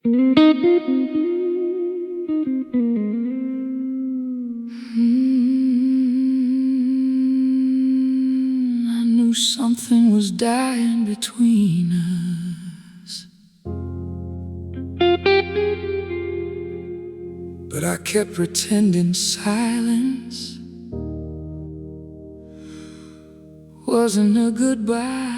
I knew something was dying between us, but I kept pretending silence wasn't a goodbye.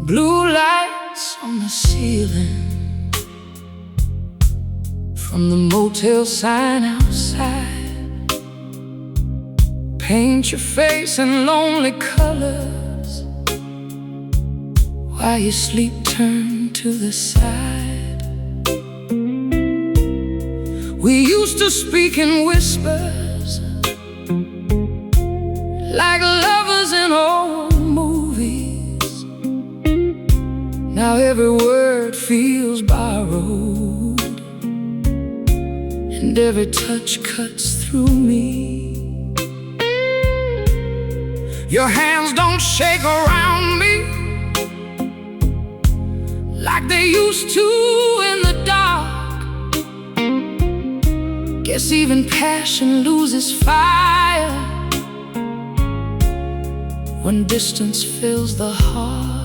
Blue lights on the ceiling from the motel sign outside paint your face in lonely colors while your sleep turned to the side. We used to speak in whispers like lovers in old movies. Now every word feels borrowed, and every touch cuts through me. Your hands don't shake around me like they used to in the dark. Guess even passion loses fire when distance fills the heart.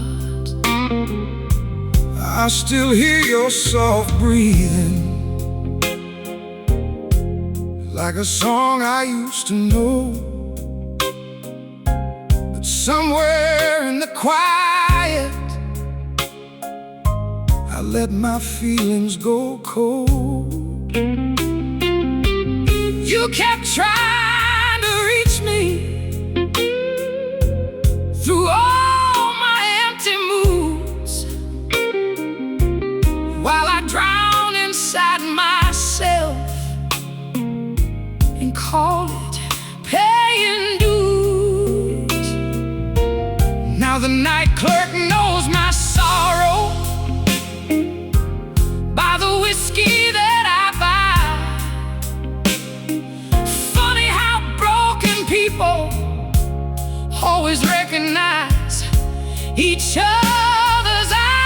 I still hear your soft breathing, like a song I used to know. But somewhere in the quiet, I let my feelings go cold. You kept trying to reach me through all my empty moods, while I drown inside myself and call it paying dues. Now the night clerk knows my sorrow by the whiskey that I buy. Funny how broken people always recognize each other's eyes.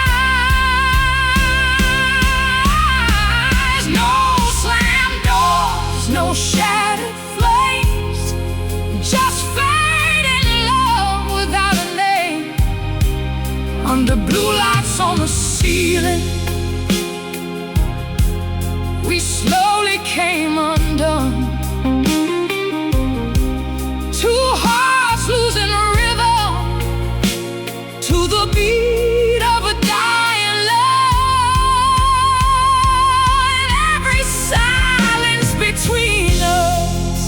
No slammed doors, no shattered flames, just fading love without a name. Under blue lights on the ceiling, we slowly came undone. Two hearts losing rhythm to the beat of a dying love. And every silence between us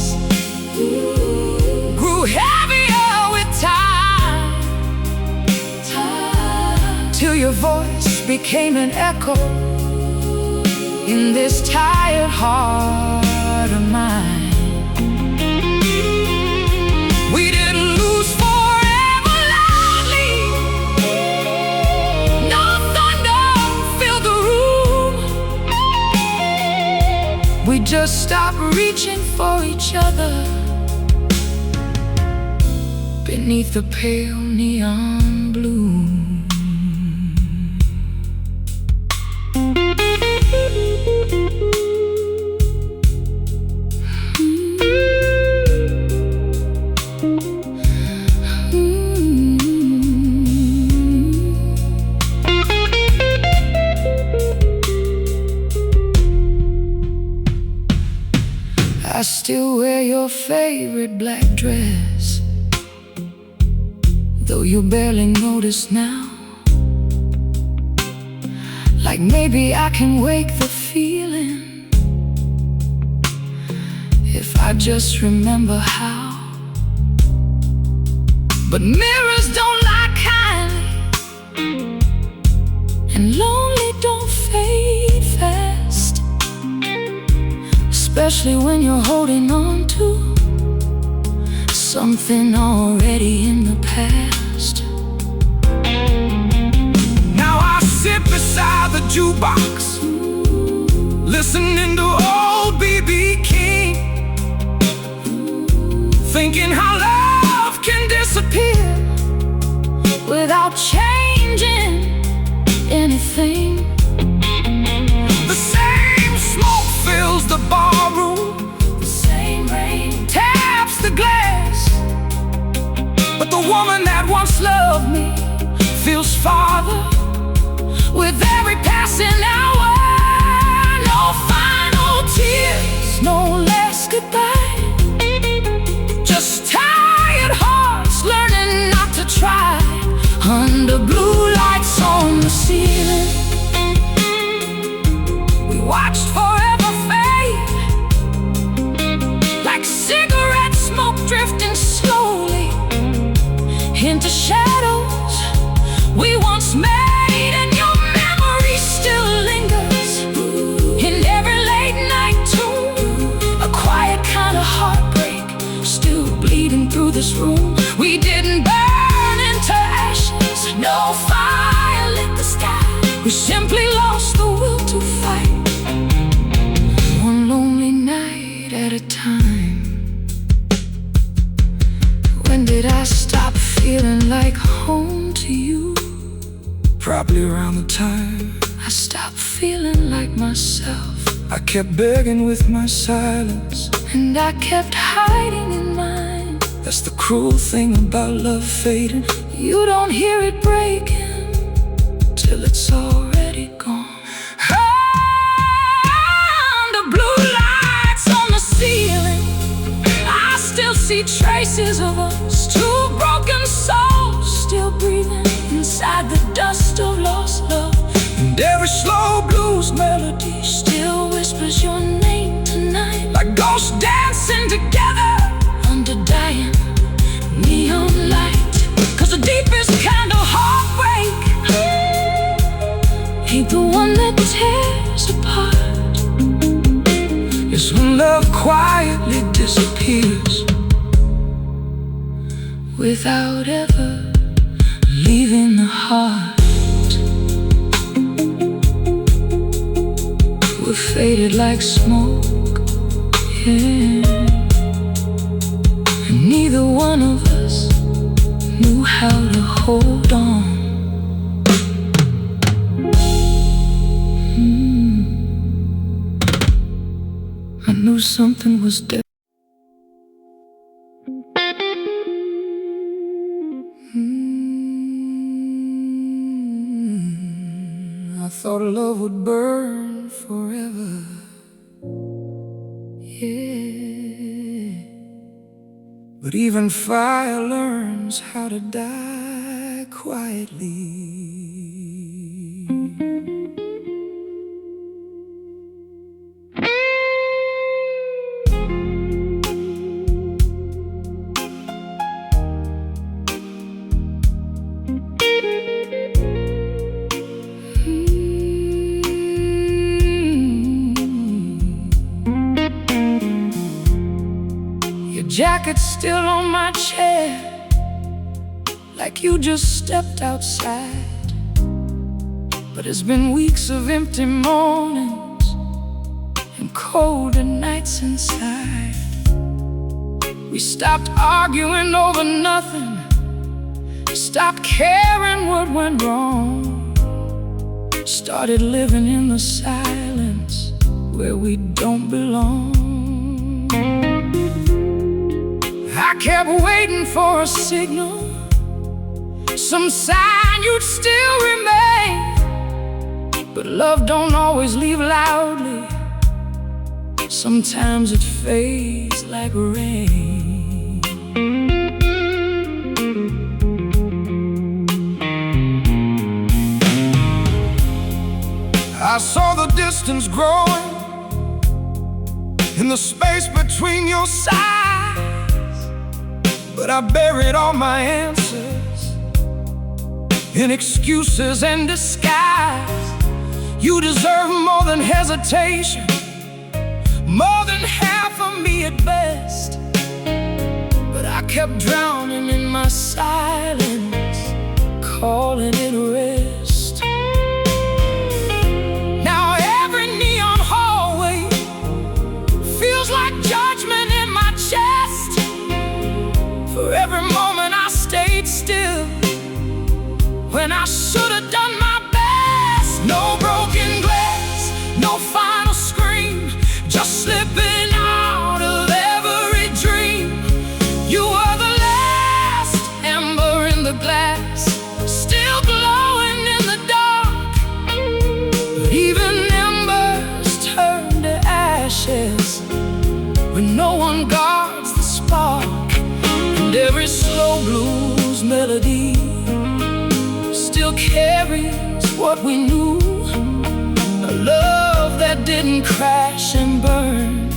grew heavier with time, till your voice became an echo in this tired heart of mine. We didn't lose forever loudly, no thunder filled the room. We just stopped reaching for each other beneath the pale neon blue. I still wear your favorite black dress, though you barely notice now. Like maybe I can wake the feeling if I just remember how. But mirrors don't lie kindly, and lonely don't fade fast, especially when you're holding on to something already in the past. Now I sit beside the jukebox, listening to old B.B. King, thinking how love can disappear without changing anything. The same smoke fills the barroom, The same rain taps the glass, but the woman that once loved me feels farther with every passing hour. No final tears, no last goodbye, just tired hearts learning not to try. Under blue lights on the ceiling, we watched forever fade, like cigarette smoke drifting slowly into shadows we once made. And your memory still lingers in every late night tune, a quiet kind of heartbreak still bleeding through this room. We didn't burn into ashes, no fire lit the sky. We simply lost the will to fight, one lonely night at a time. When did I stop feeling like home to you? Probably around the time I stopped feeling like myself, I kept begging with my silence. and I kept hiding in mine. That's the cruel thing about love fading. You don't hear it breaking till it's already gone. Under blue lights on the ceiling, I still see traces of us, two broken souls still breathing inside the dust of lost love. And every slow blues melody Still whispers your name tonight, like ghosts dancing together under dying neon light. 'Cause the deepest kind of heartbreak ain't the one that tears apart. is when love quietly disappears Without ever leaving the heart. We're faded like smoke, yeah. And neither one of us knew how to hold on. I knew something was different. I thought love would burn forever, yeah. But even fire learns how to die quietly. Jacket's still on my chair, like you just stepped outside. But it's been weeks of empty mornings and colder nights inside. We stopped arguing over nothing, stopped caring what went wrong, started living in the silence where we don't belong. I kept waiting for a signal, some sign you'd still remain. But love don't always leave loudly, sometimes it fades like rain. I saw the distance growing in the space between your sides, but I buried all my answers in excuses and disguise. You deserve more than hesitation, more than half of me at best. But I kept drowning in my silence, calling it rest. Now every neon hallway feels like judgment in my chest. For every moment I stayed still when I should have done my best. No broken glass, no final scream, just slipping out of every dream. You were the last ember in the glass, still glowing in the dark. But even embers turn to ashes when no one guards the spark. And every slow blues melody still carries what we knew, a love that didn't crash and burn,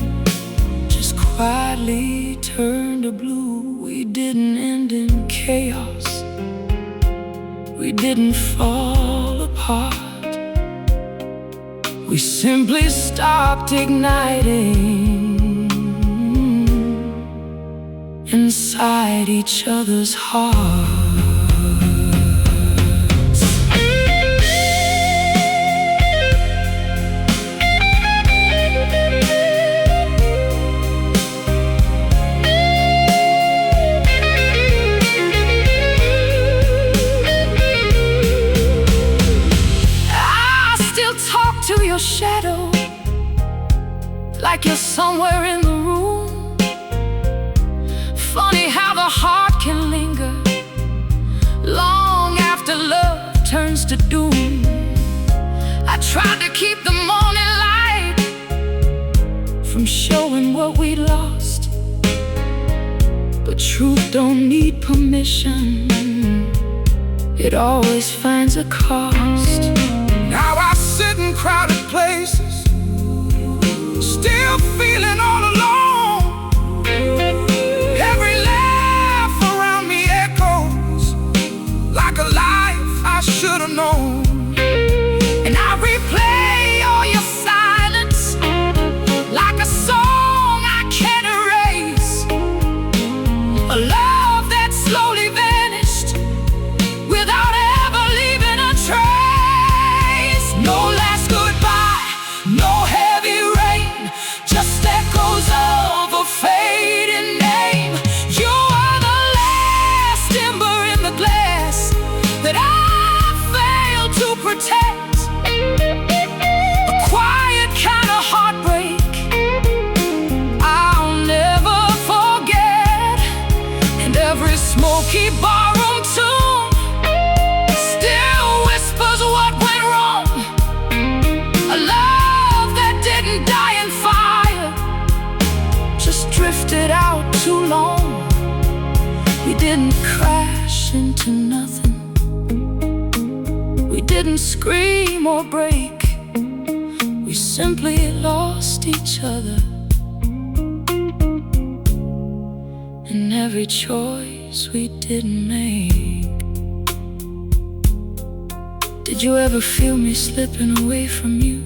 just quietly turned to blue. We didn't end in chaos, we didn't fall apart, we simply stopped igniting inside each other's hearts. To your shadow, like you're somewhere in the room. Funny how the heart can linger long after love turns to doom. I tried to keep the morning light from showing what we lost, but truth don't need permission, it always finds a cost. Now I sit in crowded places, still feeling all alone. Every laugh around me echoes like a life I should have known. And I replay all your silence like a song I can't erase, a love that slowly vanished without ever leaving a trace. No last goodbye, no heavy rain, just echoes of a fading name. You are the last ember in the glass that I failed to protect, a quiet kind of heartbreak I'll never forget. And every smoky barroom tune still whispers what went wrong, a love that didn't die in fire, just drifted out too long. We didn't crash into nothing, we didn't scream or break, we simply lost each other. And every choice we didn't make. Did you ever feel me slipping away from you?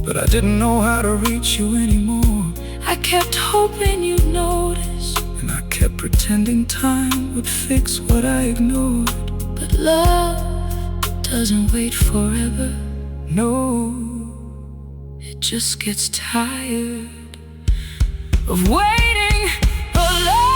But I didn't know how to reach you anymore. I kept hoping you'd notice, and I kept pretending time would fix what I ignored. But love doesn't wait forever, no, it just gets tired of waiting alone.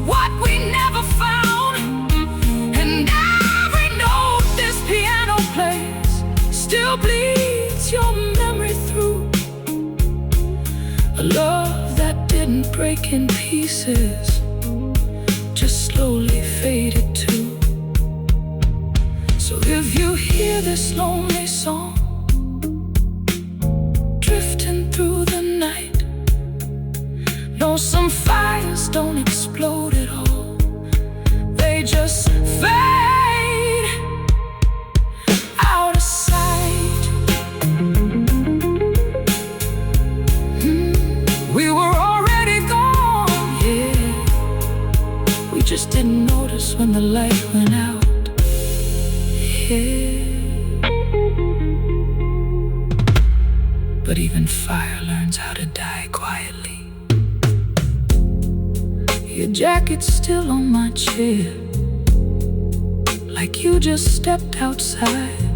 What we never found, and every note this piano plays still bleeds your memory through. A love that didn't break in pieces, just slowly faded too. So if you hear this lonely song drifting through the night, know some fires don't explode at all, they just fade just didn't notice when the light went out. Yeah. But even fire learns how to die quietly. Your jacket's still on my chair, like you just stepped outside.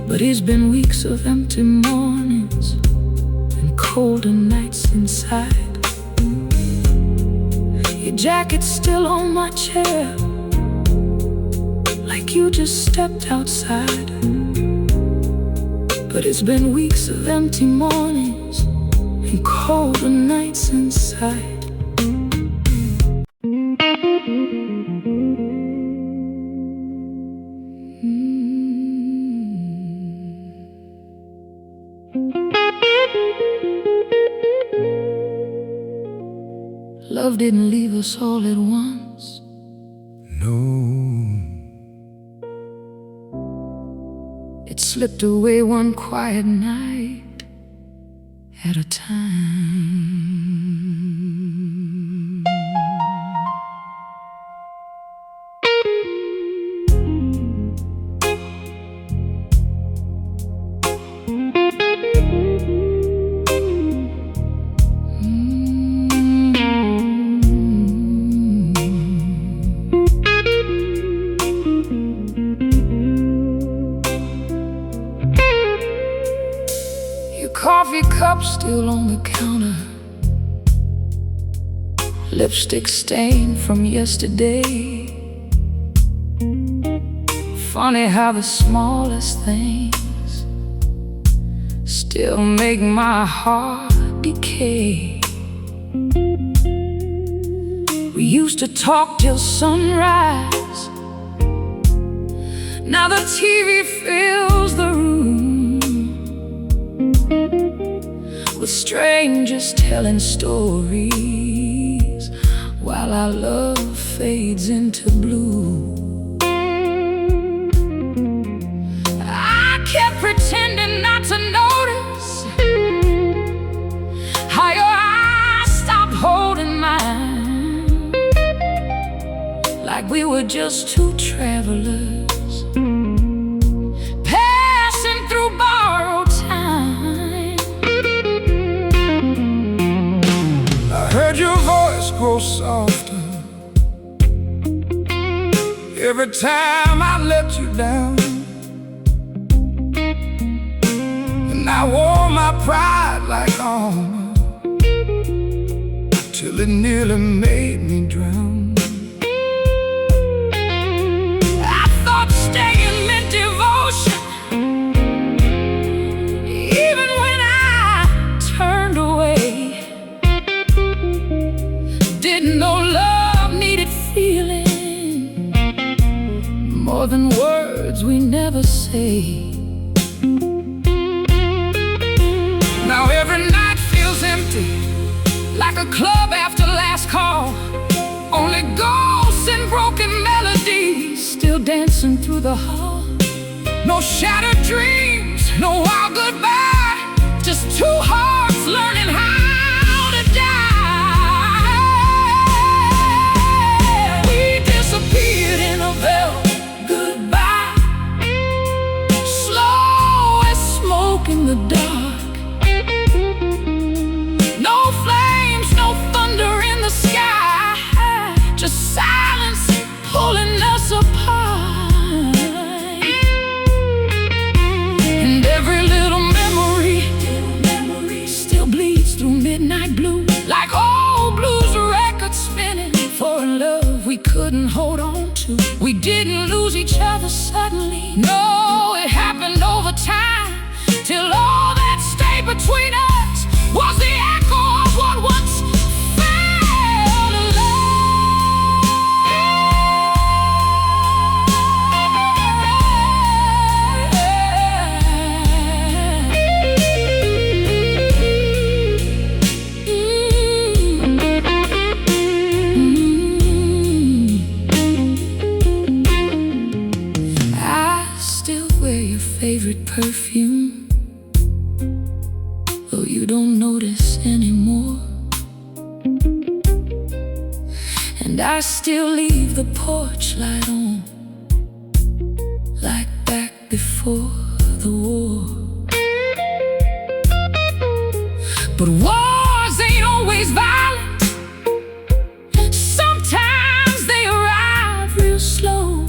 But it's been weeks of empty mornings and colder nights inside. Your jacket's still on my chair, like you just stepped outside. But it's been weeks of empty mornings and colder nights inside. Love didn't leave us all at once. No. It slipped away one quiet night at a time. Coffee cup still on the counter, lipstick stain from yesterday. Funny how the smallest things still make my heart decay. We used to talk till sunrise, now the TV fills the room with strangers telling stories while our love fades into blue. I kept pretending not to notice how your eyes stopped holding mine, like we were just two travelers passing through borrowed time. Heard your voice grow softer every time I let you down, and I wore my pride like armor till it nearly made me drown. I thought staying meant devotion, even when I turned away. Didn't know love needed feeling more than words we never say. Now every night feels empty, like a club after last call. Only ghosts and broken melodies still dancing through the hall. No shattered dreams, no wild goodbye, Just two hearts learning how to die. We disappeared in a velvet goodbye, slow as smoke in the dark. No flames, no thunder in the sky, just silence pulling us apart. And every little memory still bleeds through midnight blue, like old blues records spinning for a love we couldn't hold on to. We didn't lose each other suddenly, no, it happened over time, till all that stayed between us was the echo of what once felt I still wear your favorite perfume, though you don't notice anymore. And I I still leave the porch light on, like back before the war. But wars ain't always violent. Sometimes they arrive real slow,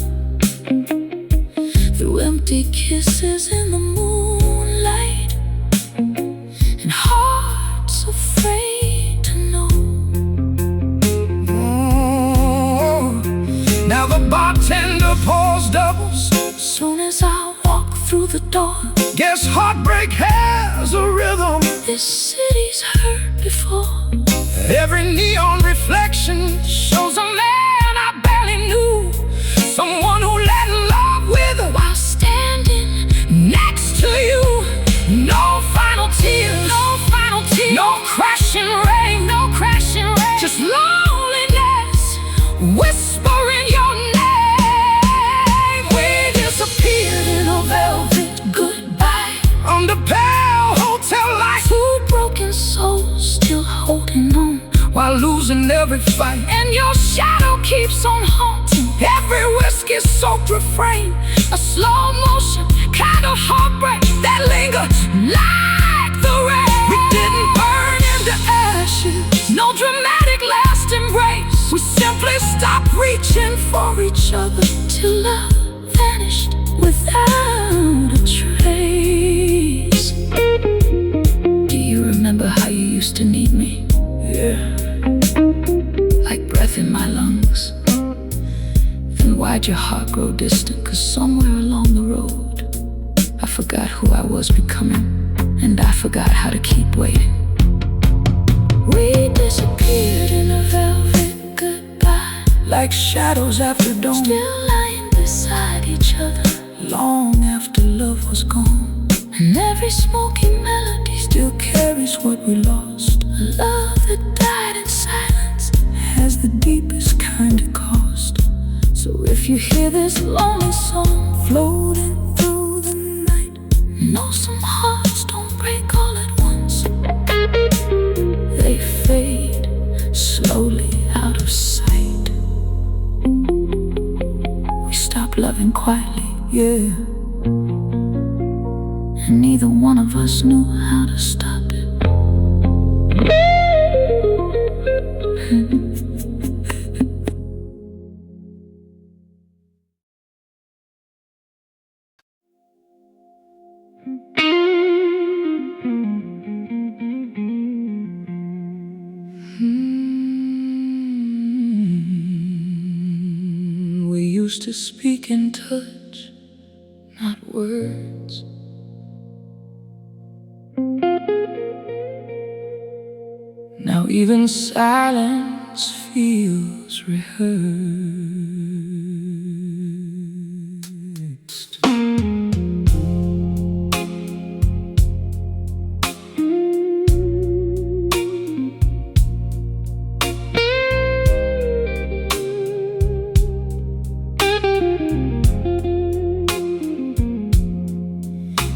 through empty kisses in the moonlight, and hearts afraid to know. Now the bartender pours doubles Soon as I walk through the door, guess heartbreak has a rhythm. this city's hurt before. Every neon reflection Shows a man I barely knew, someone who let love wither while standing next to you. no final tears, no crashing rain, Just loneliness whispering your name. we disappeared in a velvet goodbye. Under pale hotel lights, Two broken souls still holding on, while losing every fight. and your shadow keeps on haunting. Every whiskey-soaked refrain, A slow motion kind of heartbreak that linger like the rain. we didn't burn into ashes. No dramatic last embrace. We simply stopped reaching for each other till love vanished without a trace. Do you remember how you used to need me? yeah. Like breath in my lungs. Then why'd your heart grow distant? 'Cause somewhere along the road I forgot who I was becoming, and I forgot how to keep waiting. We disappeared in a velvet goodbye, Like shadows after dawn, still lying beside each other, long after love was gone. and every smoky melody Still carries what we lost, a love that died in silence. has the deepest kind of cost. So if you hear this lonely song Floating through the night, know some hearts don't break all at once. They fade slowly out of sight. We stop loving quietly, yeah. and neither one of us knew how to stop it. We used to speak in touch, not words. Now even silence feels rehearsed.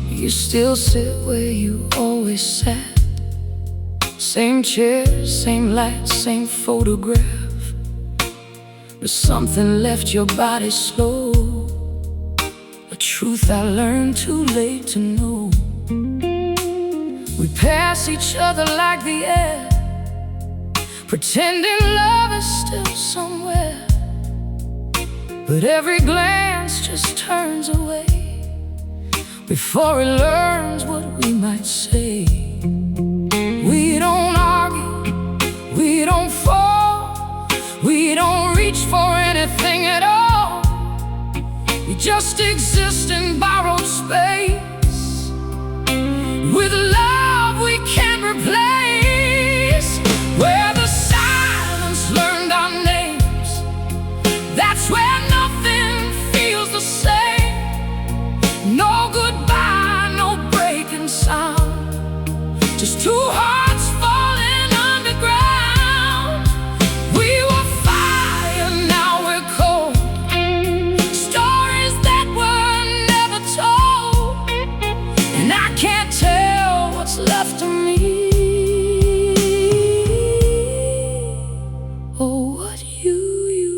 You still sit where you always sat. Same chair, same light, same photograph. But something left your body slow, a truth I learned too late to know. We pass each other like the air, pretending love is still somewhere. But every glance just turns away before it learns what we might say. We don't argue, we don't fall, we don't reach for anything at all. We just exist in borrowed space, with love we can't replace. Where the silence learned our names, that's where nothing feels the same. No goodbye, no breaking sound, just two hearts falling underground. We were fire, now we're cold, stories that were never told, and I can't tell what's left of me, or what you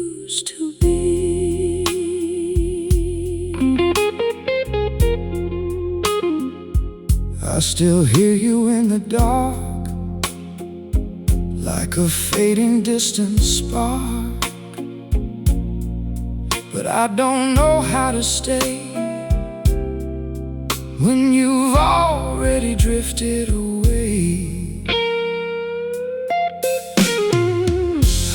I still hear you in the dark, like a fading distant spark. But I don't know how to stay when you've already drifted away.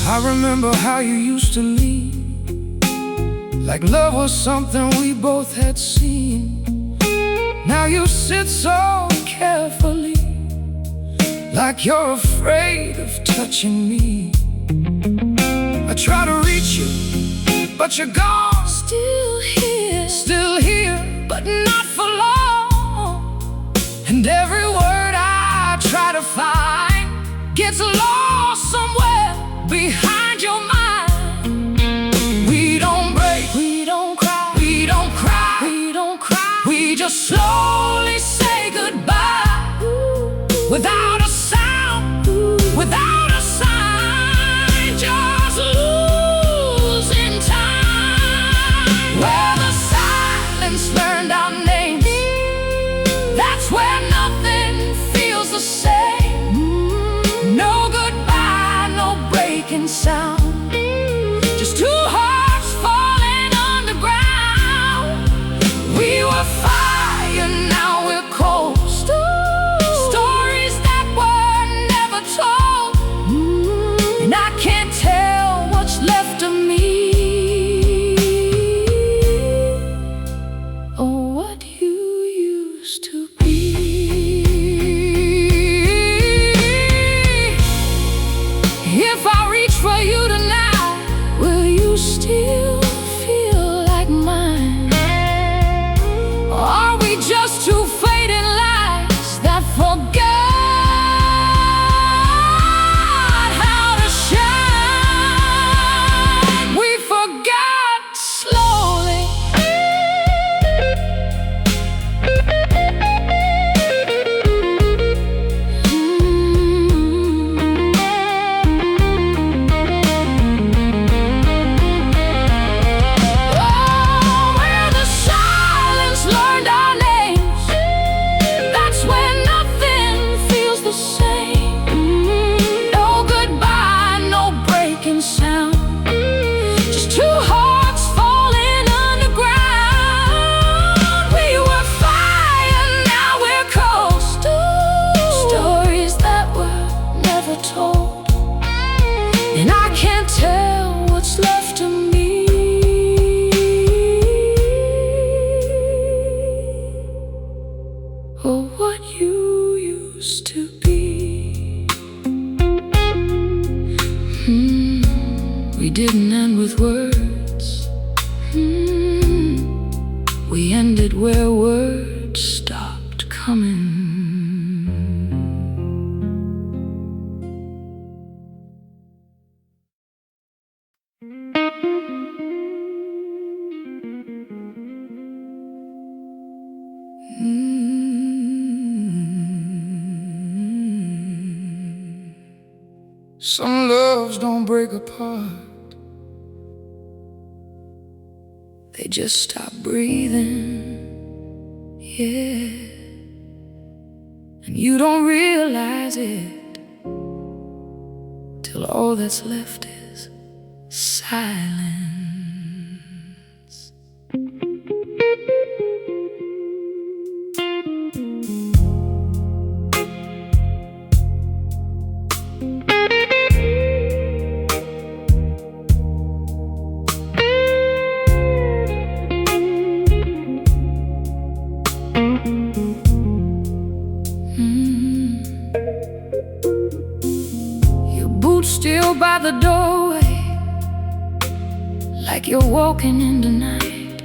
I remember how you used to lean, like love was something we both had seen. Now you sit so carefully, like you're afraid of touching me. I try to reach you, but you're gone. Still here, but not for long. And every word I try to find gets lost somewhere behind your mind. We don't break, we don't cry, we don't cry, we don't cry. We just slowly say goodbye, without a sound, without a sign, just losing time. Where the silence learned our names, that's where nothing feels the same. No goodbye, no breaking sound, just two hearts falling underground. We were fire, now we're cold. Stories that were never told, and I can't tell what's left of me, or what you used to be. If I reach for you tonight, will you still feel like mine? Or are we just two fading lights that forgot how to shine? We forgot slowly. Oh, where the silence learned our names, that's where nothing feels the same. No goodbye, no breaking sound, just two hearts falling underground. We were fire, now we're cold. Stories that were never told, and I can't tell what's left of me, or what you used to be. We didn't end with words. We ended where words stopped coming. Some loves don't break apart, they just stop breathing, yeah. And you don't realize it till all that's left is silence. Your boots still by the doorway, like you're walking in the night.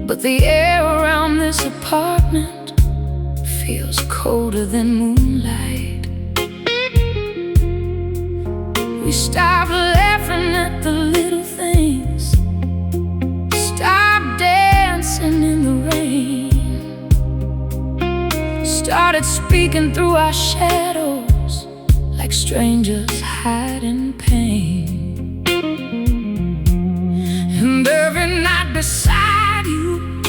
But the air around this apartment feels colder than moonlight. We stopped laughing at the little things, stopped dancing in the rain, started speaking through our shadows like strangers hiding pain. And every night beside you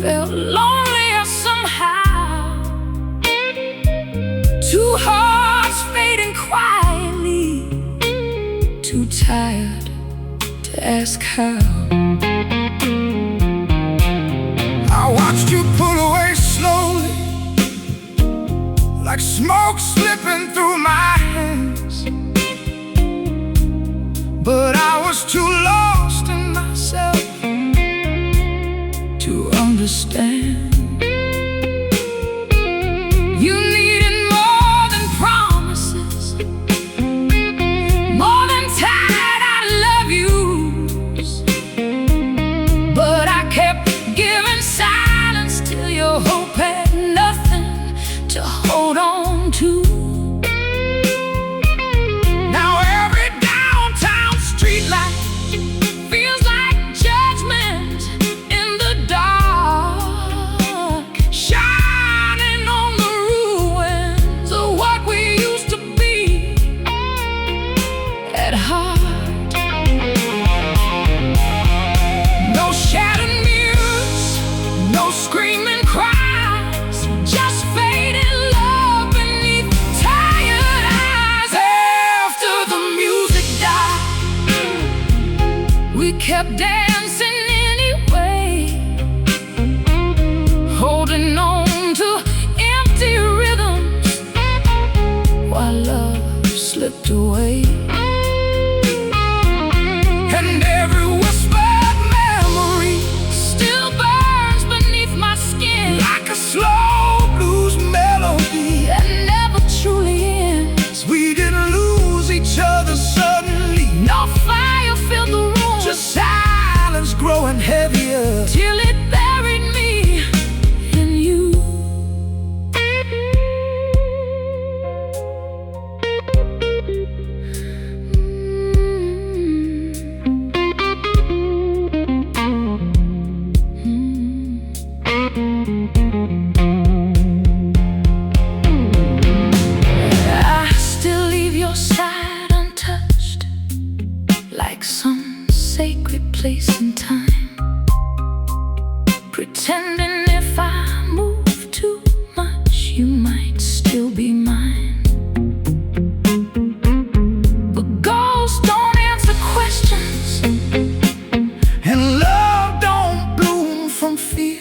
felt too tired to ask how. I watched you pull away slowly, like smoke slipping through my hands. But I was too lost in myself to understand. You needed more than promises, more than tired I love yous. But I kept giving silence till your hope had nothing to hold on to. Now every downtown streetlight feels like judgment in the dark, shining on the ruins of what we used to be at heart. No shattered mirrors, no screaming cries, just faded love beneath tired eyes. After the music died, We kept dancing anyway, holding on to empty rhythms while love slipped away. and every whispered memory Still burns beneath my skin, like a slow blues melody. that never truly ends. We didn't lose each other suddenly, No fire filled the room, just silence growing heavier. till it buried me in you. I still leave your side untouched, like some sacred place in time, pretending if I move too much, you might still be mine. But ghosts don't answer questions, And love don't bloom from fear.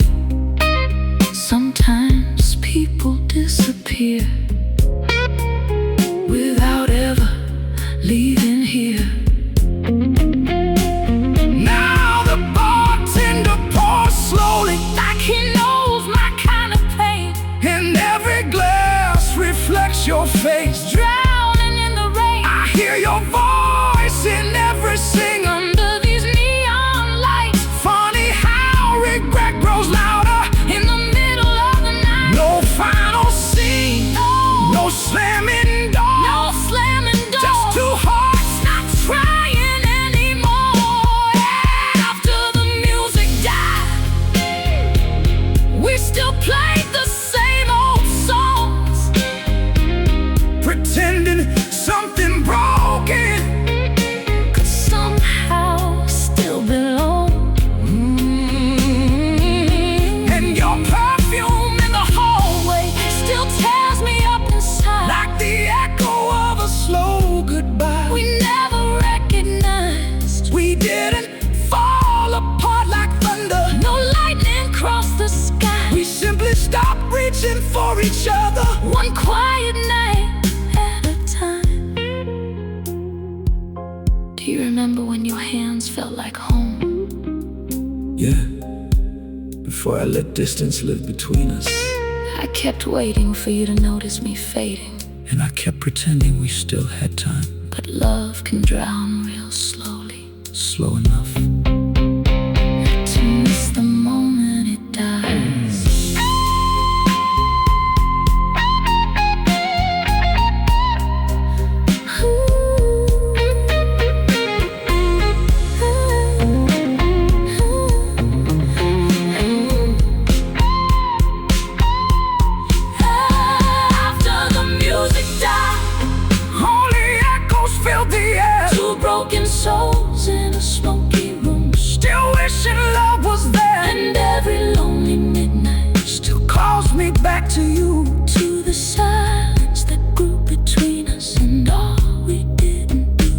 sometimes people disappear without ever leaving here. Now the bartender pours slowly, Like he knows my kind of pain, and every glass reflects your face. drowning in the rain. I hear your voice in every singer. Under these neon lights, Funny how regret grows louder. in the middle of the night. No final scene, no slamming door, No slamming doors, just two hearts not trying anymore. And after the music died, we still played the same old songs, pretending something broken could somehow still belong. and your perfume in the hallway Still tears me up inside, like the echo of a slow goodbye. we never recognized. We didn't fall apart like thunder. No lightning crossed the sky. We simply stopped reaching for each other. One quiet night at a time. Do you remember when your hands felt like home? Yeah, before I let distance live between us, I kept waiting for you to notice me fading, and I kept pretending we still had time. but love can drown real slowly. Slow enough. To miss the moment it dies. After the music died, Only echoes filled the air. two broken souls in a smoky room, Still wishing love was there. and every lonely midnight Still calls me back to you. to the silence that grew between us and all we didn't do.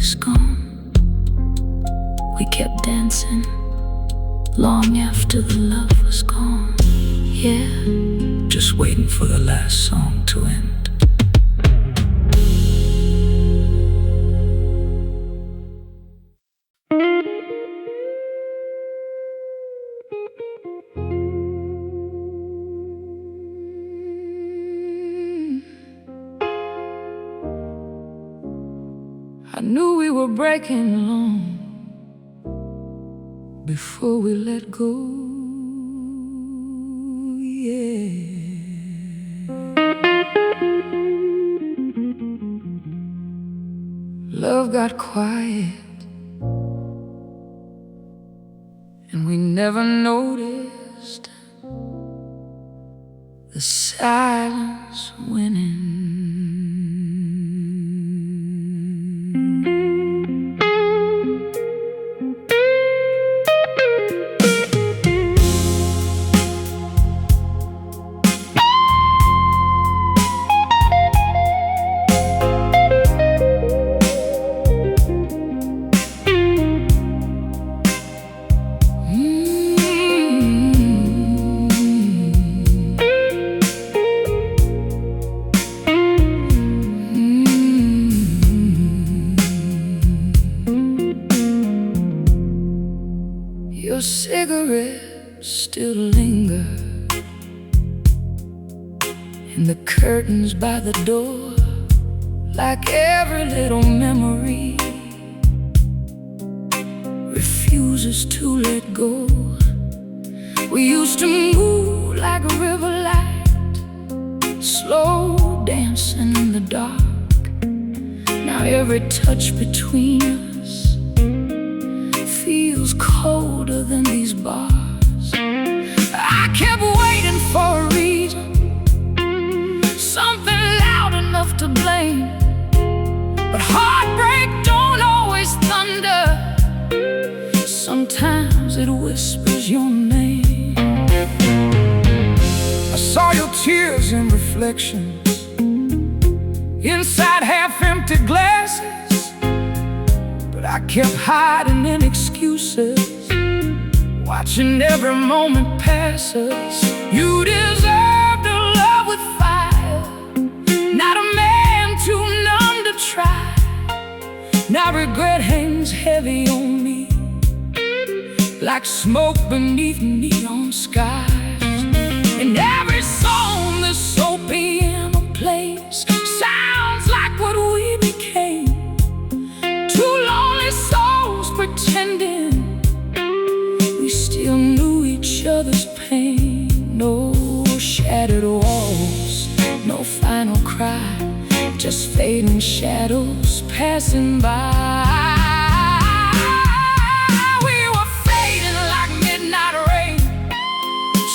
is gone. We kept dancing long after the love was gone. Yeah, just waiting for the last song to end. I knew we were breaking along before we let go, yeah. Love got quiet, and we never noticed the silence winning. Your cigarettes still linger in the curtains by the door, like every little memory refuses to let go. We used to move like a river light, slow dancing in the dark. Now every touch between us feels colder than these bars. I kept waiting for a reason, something loud enough to blame. But heartbreak don't always thunder, sometimes it whispers your name. I saw your tears in reflections inside half-empty glasses, but I kept hiding in excuses, watching every moment pass us. You deserve to love with fire, not a man too numb to try. Now regret hangs heavy on me, like smoke beneath neon skies. And every song this soap piano plays sounds like what we became, two lonely souls pretending we still knew each other's pain. No shattered walls, no final cry, just fading shadows passing by. We were fading like midnight rain,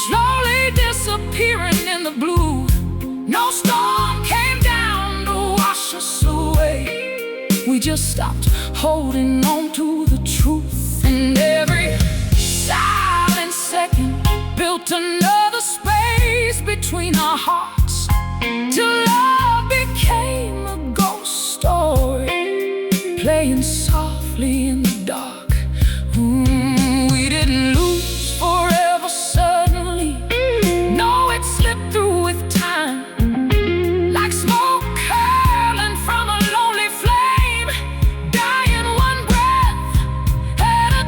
slowly disappearing in the blue. No storm came down to wash us away, we just stopped holding on to the truth. And every silent second built another space between our hearts, till love became a ghost story, playing softly in the dark. We didn't lose forever suddenly, no, it slipped through with time, like smoke curling from a lonely flame, dying one breath at a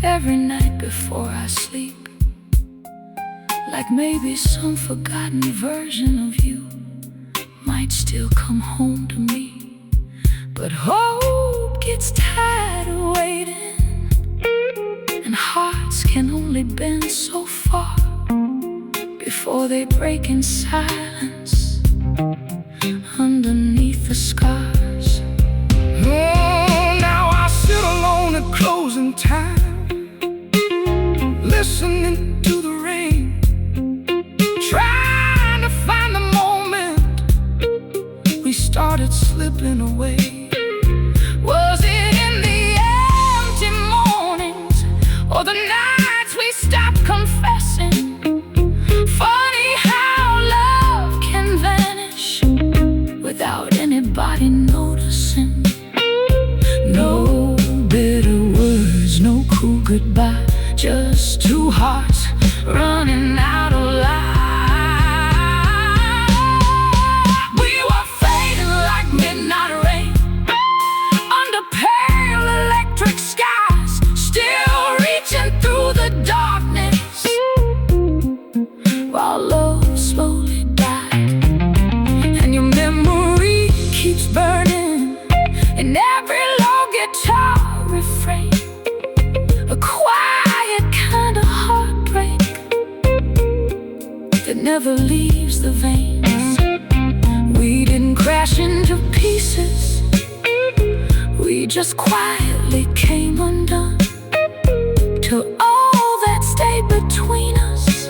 every night before I sleep, like maybe some forgotten version of you might still come home to me. But hope gets tired of waiting, and hearts can only bend so far before they break in silence underneath the scars. Oh, now I sit alone at closing time, listening to the rain, trying to find the moment started slipping away? Was it in the empty mornings or the nights we stopped confessing? Funny how love can vanish without anybody noticing. No bitter words, no cruel goodbye, just two hearts running out of life. We were fading like midnight rain under pale electric skies, still reaching through the darkness while love slowly died. And your memory keeps burning in every low guitar refrain, a quiet kind of heartbreak that never leaves the veins. We didn't crash into pieces, we just quietly came undone, till all that stayed between us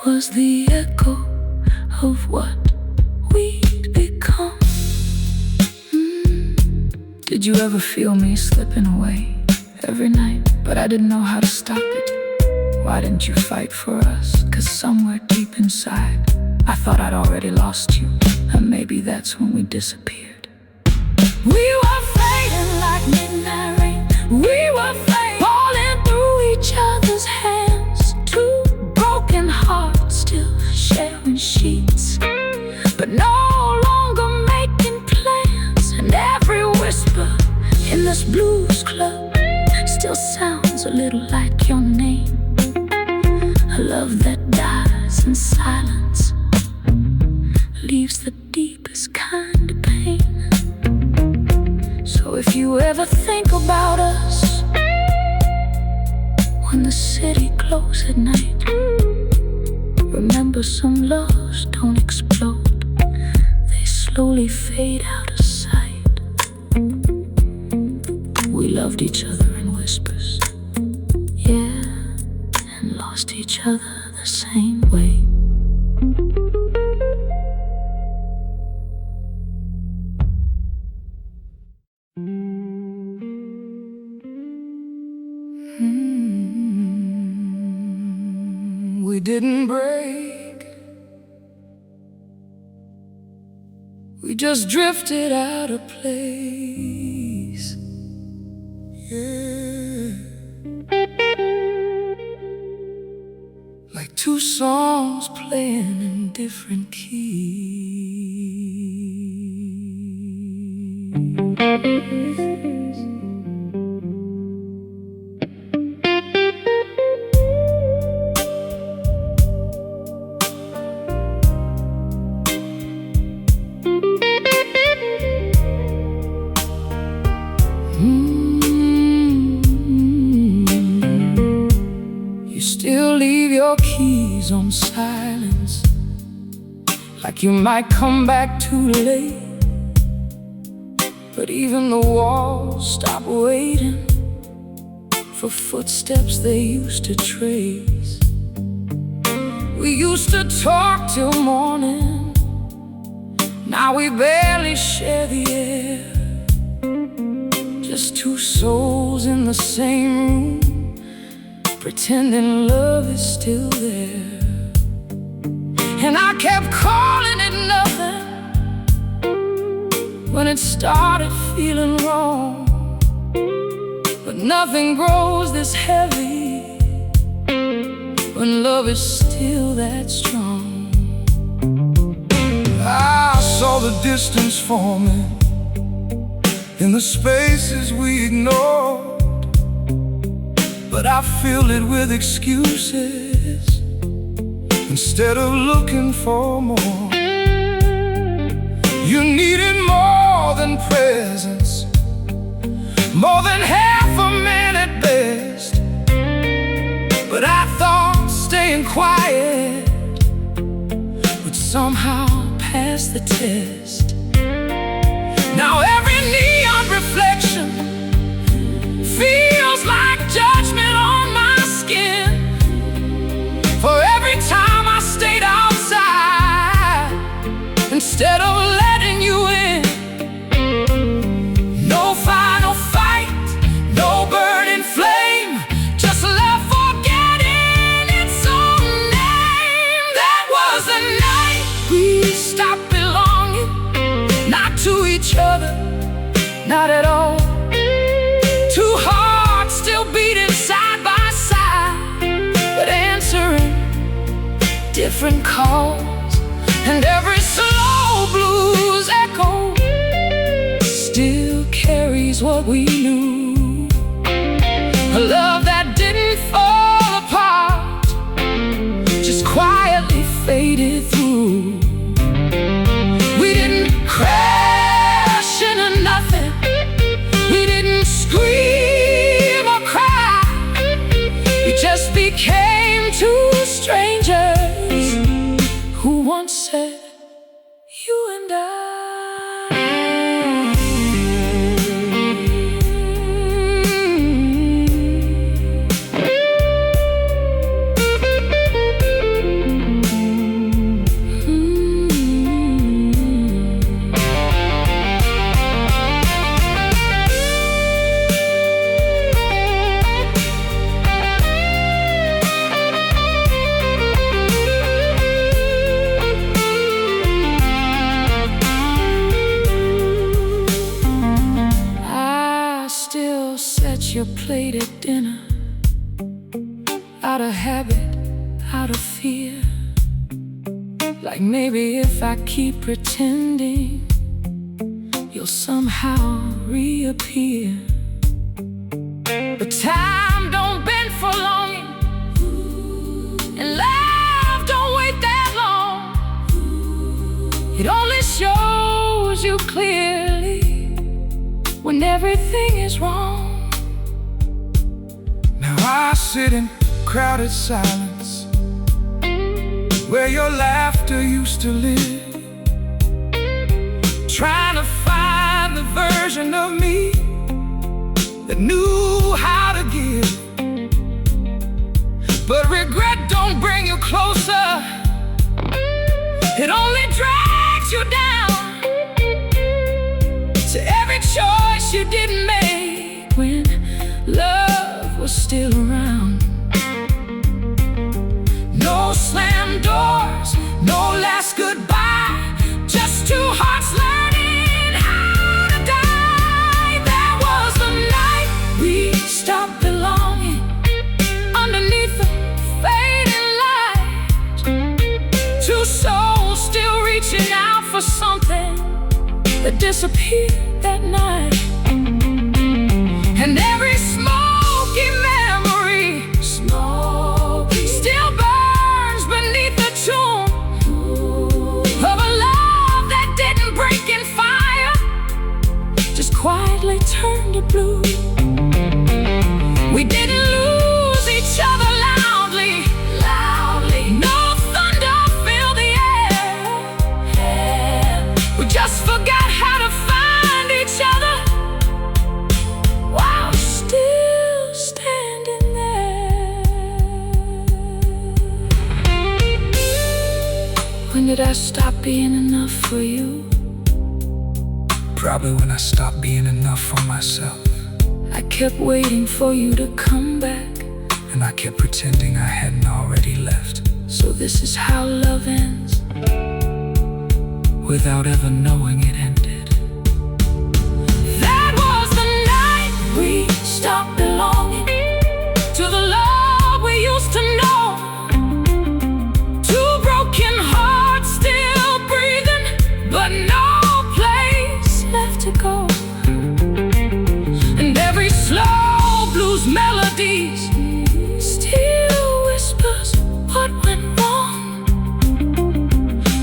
was the echo of what we'd become. Did you ever feel me slipping away every night, but I didn't know how to stop it? Why didn't you fight for us? 'Cause somewhere deep inside I thought I'd already lost you, and maybe that's when we disappeared. We were fading like midnight rain, we were falling through each other's hands, two broken hearts still sharing sheets, but no longer making plans. And every whisper in this blues club still sounds a little like your name. A love that dies in silence leaves the deepest kind of pain. So if you ever think about us when the city glows at night, remember some loves don't explode, they slowly fade out of sight. We loved each other in whispers, yeah, and lost each other the same way. We didn't break, we just drifted out of place, yeah. Like two songs playing in different keys. You still leave your keys on silence, like you might come back too late. But even the walls stop waiting for footsteps they used to trace. We used to talk till morning, now we barely share the air. Just two souls in the same room, pretending love is still there. And I kept calling it nothing when it started feeling wrong. But nothing grows this heavy when love is still that strong. I saw the distance forming in the spaces we ignored, but I filled it with excuses instead of looking for more. You needed more than presence, more than half a man at best. But I thought staying quiet would somehow pass the test. Now every neon reflection feels like judgment on my skin. For every time I stayed outside instead of each other, not at all. Two hearts still beating side by side, but answering different calls. And every slow blues echo still carries what we knew. A love that didn't fall apart, just quietly faded through. We didn't crash into nothing, we didn't scream or cry. We just became two strangers who once said, you and I. Your plate at dinner, out of habit, out of fear. Like maybe if I keep pretending, you'll somehow reappear. But time don't bend for longing, and love don't wait that long. It only shows you clearly when everything is wrong. I sit in crowded silence, where your laughter used to live, trying to find the version of me that knew how to give. But regret don't bring you closer, it only drags you down to every choice you didn't make when love was still around. No slam doors, no last goodbye, just two hearts learning how to die. There was the night we stopped belonging underneath the fading light. Two souls still reaching out for something that disappeared that night. And every smoky memory still burns beneath the tomb of a love that didn't break in fire, just quietly turned to blue. We didn't lose each other loudly, no thunder filled the air. We just forgot how to find each other. When did I stop being enough for you? Probably when I stopped being enough for myself. I kept waiting for you to come back, and I kept pretending I hadn't already left. So this is how love ends, without ever knowing it ended. That was the night we stopped belonging to the love we used to know. Two broken hearts still breathing, but no place left to go. And every slow blues melodies still whispers what went wrong.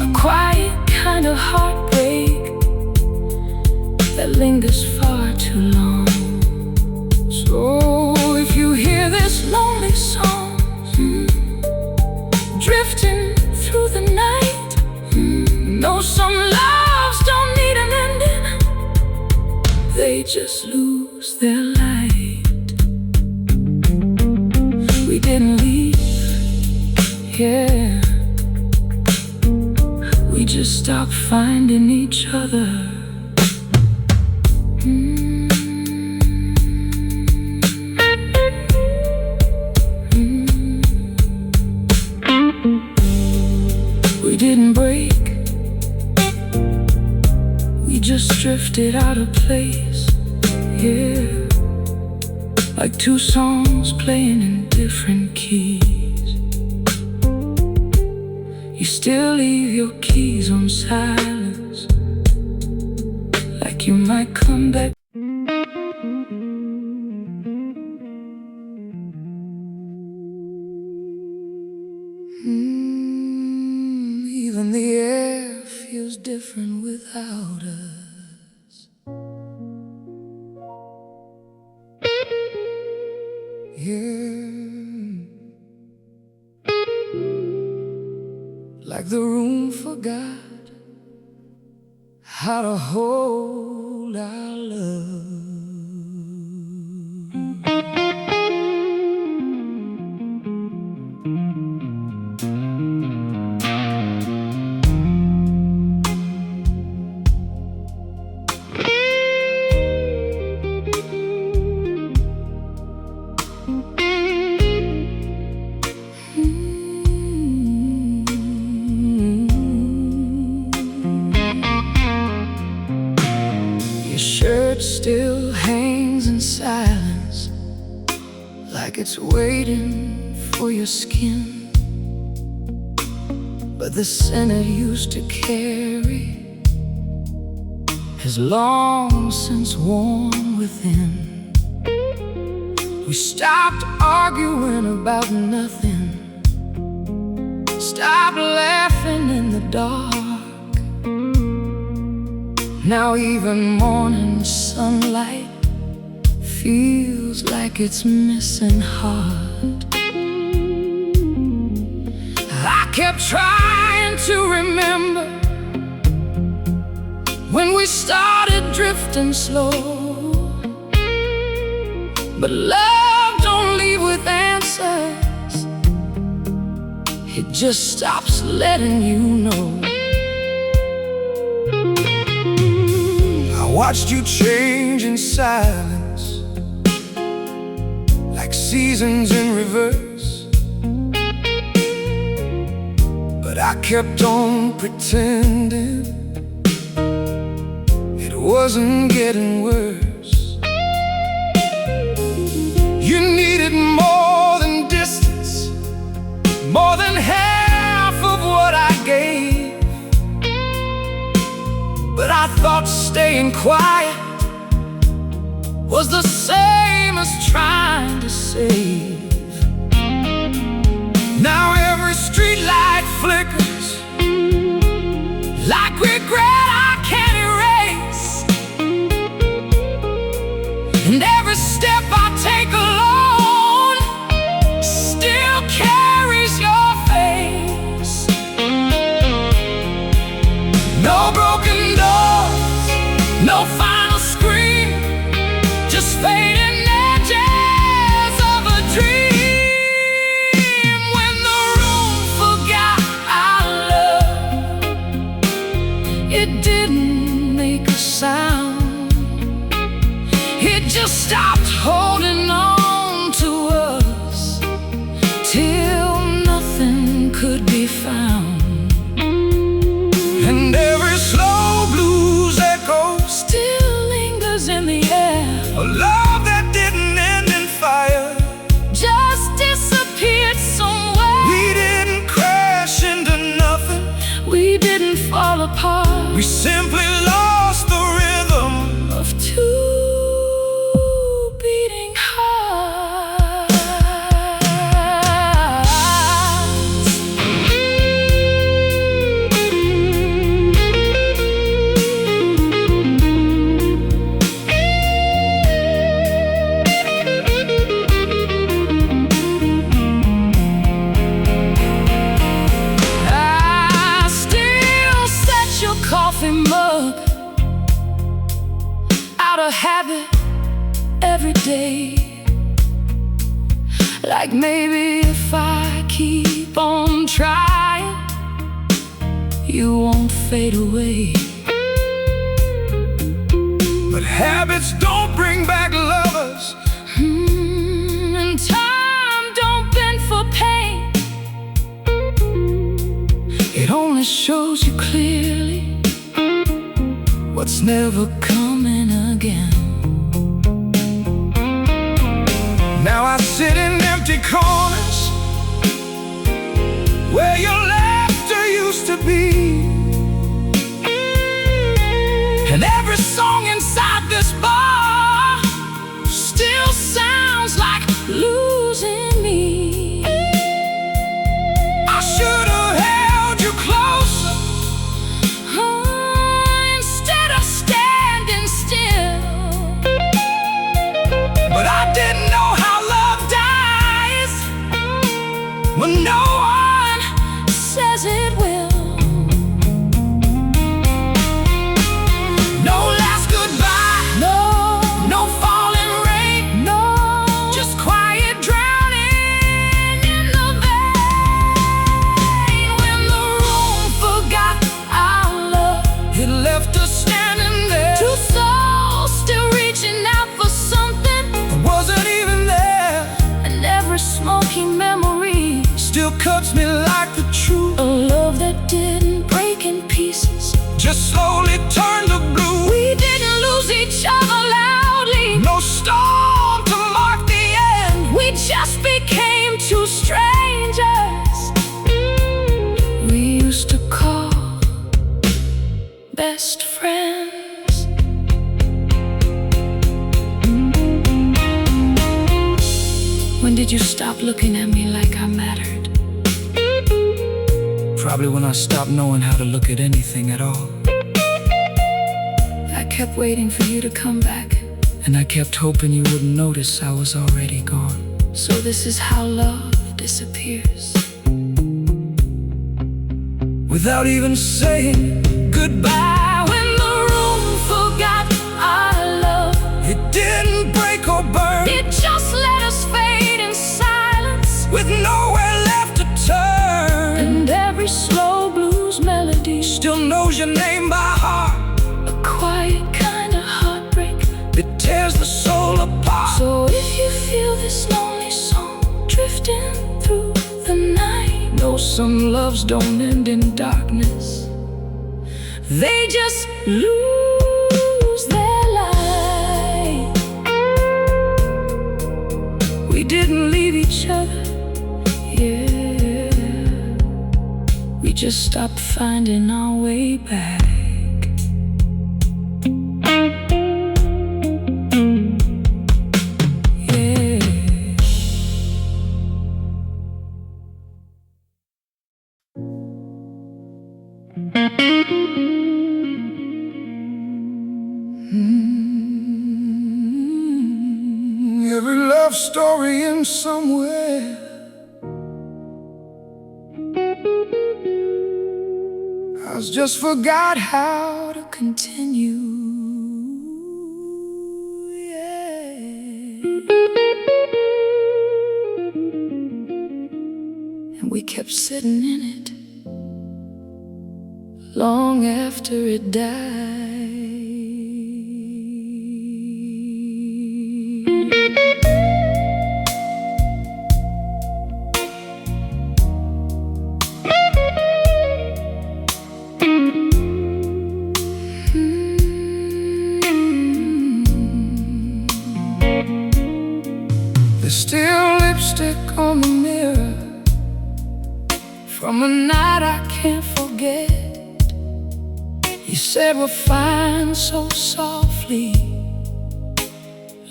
A quiet kind of heartbreak that lingers far too long. So if you hear this lonely song drifting through the night, know some loves don't need an ending, they just lose their light. We didn't leave, yeah, we just stopped finding each other. We didn't break, we We just drifted out of place, yeah, like two songs playing in different keys. You still leave your keys on silence, like you might come back. Even the air feels different without us. Yeah, like the room forgot how to hold our love. Shirt still hangs in silence, like it's waiting for your skin. But the scent it used to carry has long since worn within. We stopped arguing about nothing, stopped laughing in the dark. Now even morning sunlight feels like it's missing heart. I kept trying to remember when we started drifting slow, but love don't leave with answers, it just stops letting you know. I watched you change in silence, like seasons in reverse. But I kept on pretending it wasn't getting worse. You needed more than distance, more than half of what I gave. But I thought staying quiet was the same as trying to save. Now every street light flickers like regret I can't erase, and every step I take alone still carries your face. No broken doors, no final scream, just fading edges of a dream. When the room forgot our love, it didn't make a sound, it just stopped holding on to us till nothing could be found. And every slow blues echo still lingers in the air. A love that didn't end in fire just disappeared somewhere. We didn't crash into nothing, we didn't fall apart, we simply lost the rhythm of two beating hearts. Coffee mug out of habit every day, like maybe if I keep on trying, you won't fade away. But habits don't bring back lovers, and time don't bend for pain. It only shows you clearly what's never coming again. Now I sit in empty corners where your laughter used to be, and every song inside this bar still sounds like losing me. I should have held you closer, instead of standing still, but I didn't know how love dies when no one says it will. No last goodbye, no falling rain, just quiet drowning in the vein. When the room forgot our love, it left us standing there, two souls still reaching out for something that wasn't even there. And every smoky memory still cuts me like the truth. A love that didn't break in pieces, just slowly turned to blue. We didn't lose each other loudly, no storm to mark the end. We just became two strangers we used to call best friends. When did you stop looking at me like I mattered? Probably when I stopped knowing how to look at anything at all. I kept waiting for you to come back, and I kept hoping you wouldn't notice I was already gone. So this is how love disappears, without even saying goodbye. When the room forgot our love, it didn't break or burn, it just let us fade in silence, with nowhere left to turn. And every slow blues melody still knows your name by heart, a quiet kind of heartbreak that tears the soul apart. So if you feel this lonely song drifting through the night, know some loves don't end in darkness, they just lose their light. We didn't leave each other, yeah, we just stopped finding our way back. Every love story ends somewhere. I just forgot how to continue, and we kept sitting in it long after it died. There's still lipstick on the mirror from a night I can't forget. You said we're fine so softly,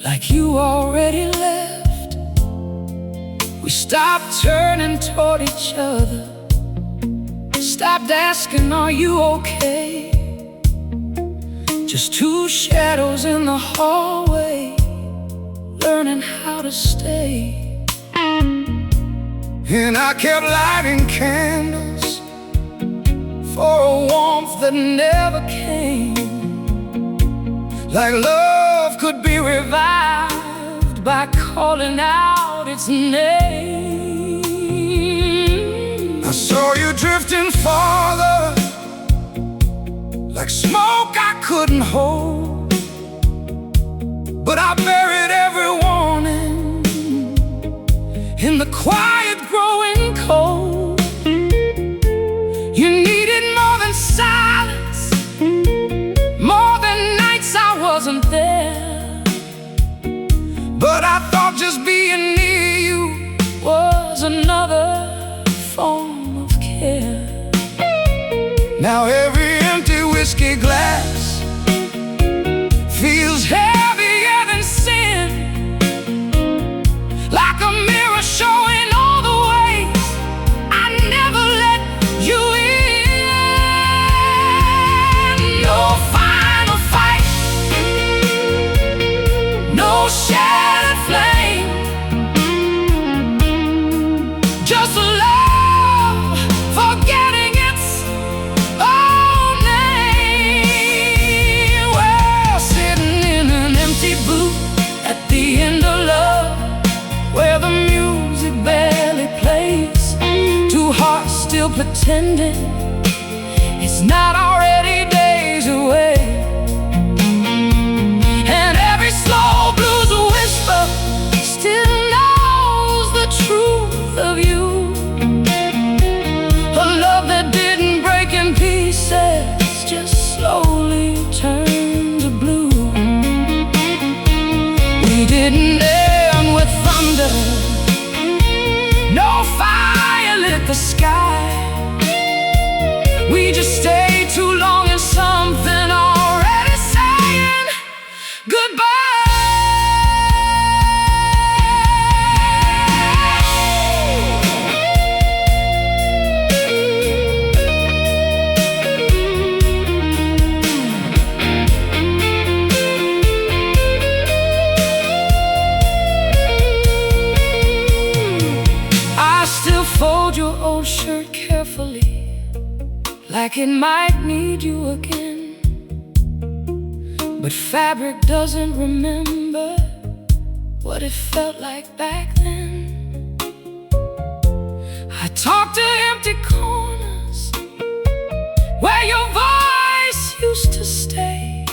like you already left. We stopped turning toward each other, stopped asking, are you okay? Just two shadows in the hallway, learning how to stay. And I kept lighting candles for a warmth that never came, like love could be revived by calling out its name. I saw you drifting farther, like smoke I couldn't hold, but I buried every warning in the quiet growing cold. You needed more than silence, more than Now every empty whiskey glass feels heavier than sin, like a mirror showing all the ways I never let you in. No final fight, no shattered flame, just love forgetting its own name. Well, sitting in an empty booth at the end of love, where the music barely plays, two hearts still pretending it's not already days away. And every slow blues whisper still knows the truth of you. A love that didn't break in pieces, just slowly turned to blue. We didn't end with thunder, no fire lit the sky. We just stayed too long in something already saying goodbye. I still fold your old shirt carefully, like it might need you again. But fabric doesn't remember what it felt like back then. I talk to empty corners where your voice used to stay.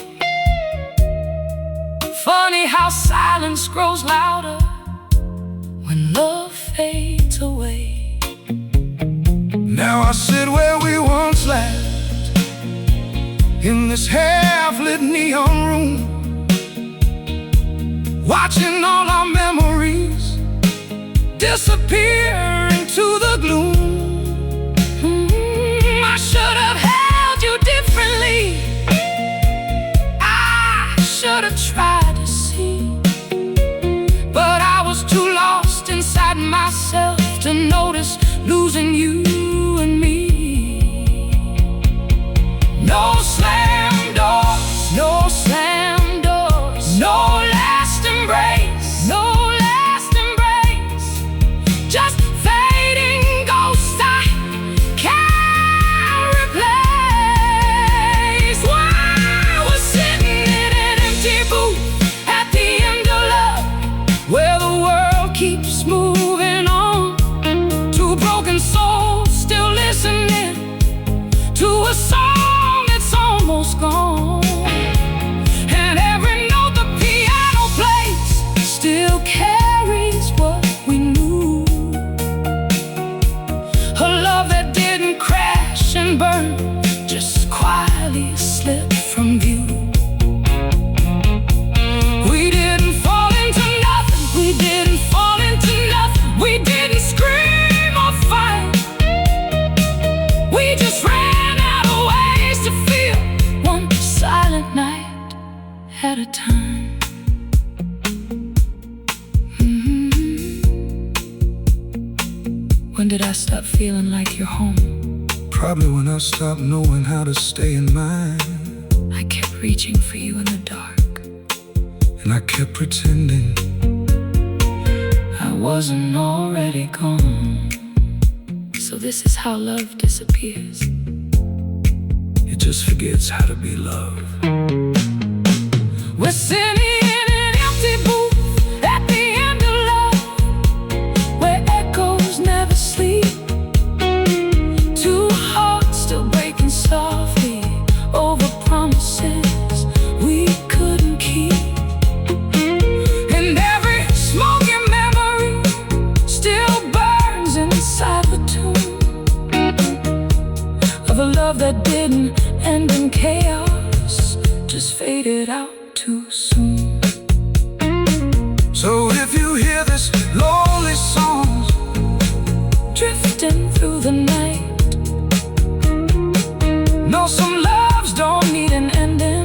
Funny how silence grows louder when love fades away. Now I sit where we once laughed, in this half-lit neon room, watching all our memories disappear into the gloom. I should have held you differently, I should have tried to see, but I was too lost inside myself to notice losing you and me. No slam doors, no slam doors, no last embrace, no last embrace, just fading ghosts I can't replace. While I was sitting in an empty booth at the end of love, where the world keeps moving on, two broken souls still listening to a song that's almost gone. And every note the piano plays still carries what we knew. A love that didn't crash and burn, just quietly slipped from view. We didn't fall into nothing, we didn't fall into nothing, we didn't scream or fight, we just ran out of ways to feel, one silent night at a time. When did I stop feeling like you're home? Probably when I stopped knowing how to stay in mine. I kept reaching for you in the dark, And I kept pretending I wasn't already gone. So this is how love disappears. it just forgets how to be loved. We're sitting in an empty booth at the end of love, where echoes never sleep, two hearts still breaking softly over promises we couldn't keep. And every smoky memory still burns inside the tomb of a love that didn't end in chaos, just faded out too soon. So if you hear this lonely song Drifting through the night, know know some loves don't need an ending,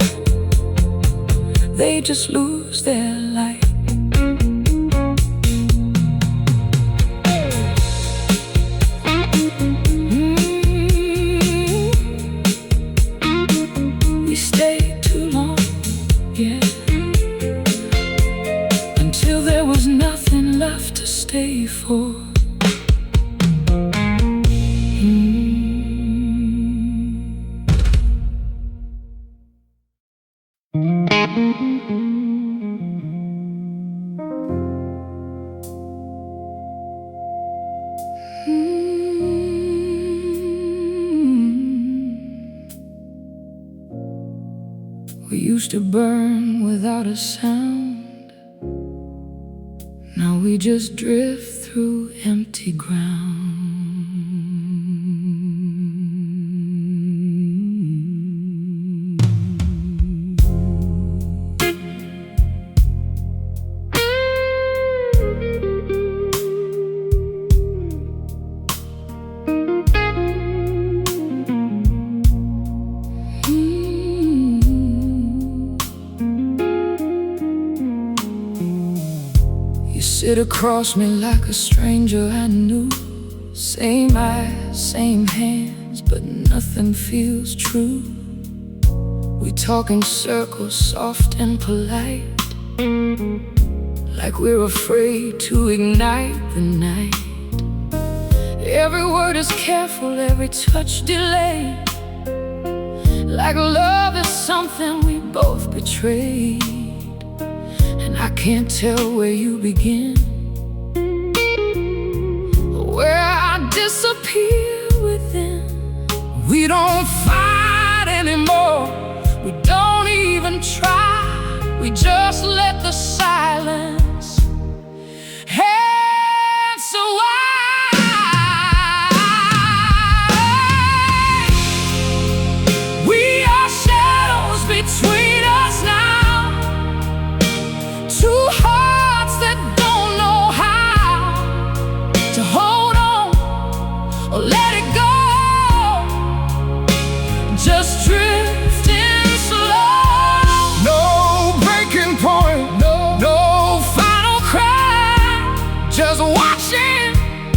they just lose their light. We stayed too long, yeah, until there was nothing left to stay for. We used to burn without a sound. Now we just drift through empty ground. You sit across me like a stranger I knew. Same eyes, same hands, but nothing feels true. We talk in circles, soft and polite, like we're afraid to ignite the night. Every word is careful, every touch delayed, like love is something we both betrayed. And I can't tell where you begin, where I disappear within. We don't fight anymore, we don't even try. We just let the silence answer why. We are shadows between us now. Two hearts that don't know how to hold on or let it go. Just drifting slow. No breaking point, no final cry. Just watching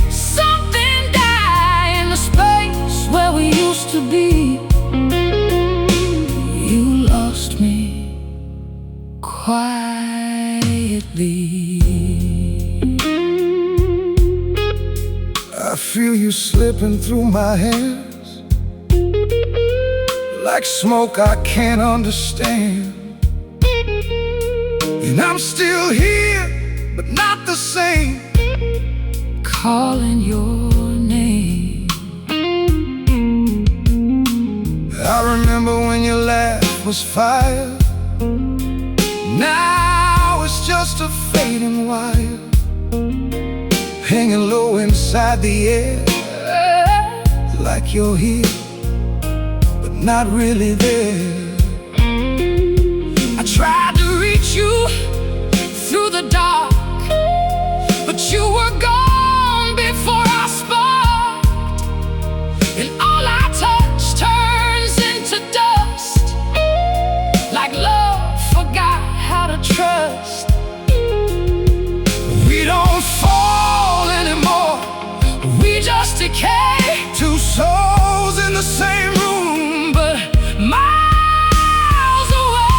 something die in the space where we used to be. You lost me quietly. I feel you slipping through my hands, like smoke I can't understand. And I'm still here, but not the same, calling your name. I remember when your laugh was fire. Now it's just a fading wire, hanging low inside the air, like you're here, but not really there. I tried to reach you through the dark, but you were gone before I sparked. And all I touch turns into dust, like love forgot how to trust. We don't fall anymore, We just decay, two souls in the same room, but miles away.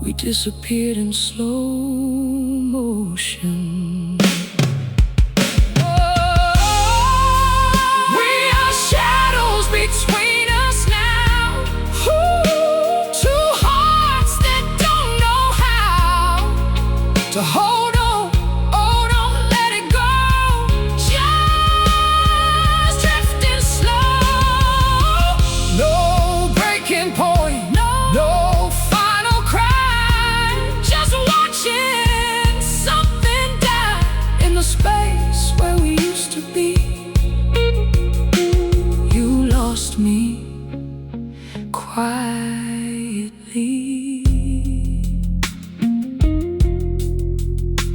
we disappeared in slow motion. We are shadows between us now. Two hearts that don't know how To hold on, oh, don't let it go. Just drifting slow. no breaking point, no final cry. Just watching something die in the space where we used to be. You lost me quietly.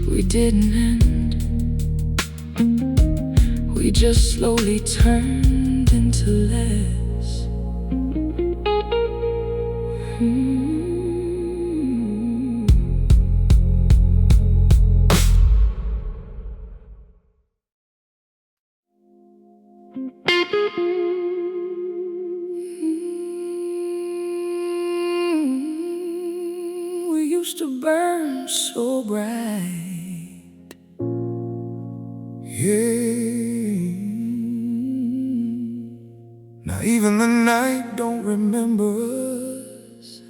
We didn't end, we just slowly turned into less. We used to burn so bright. Yeah. Now even the night don't remember us.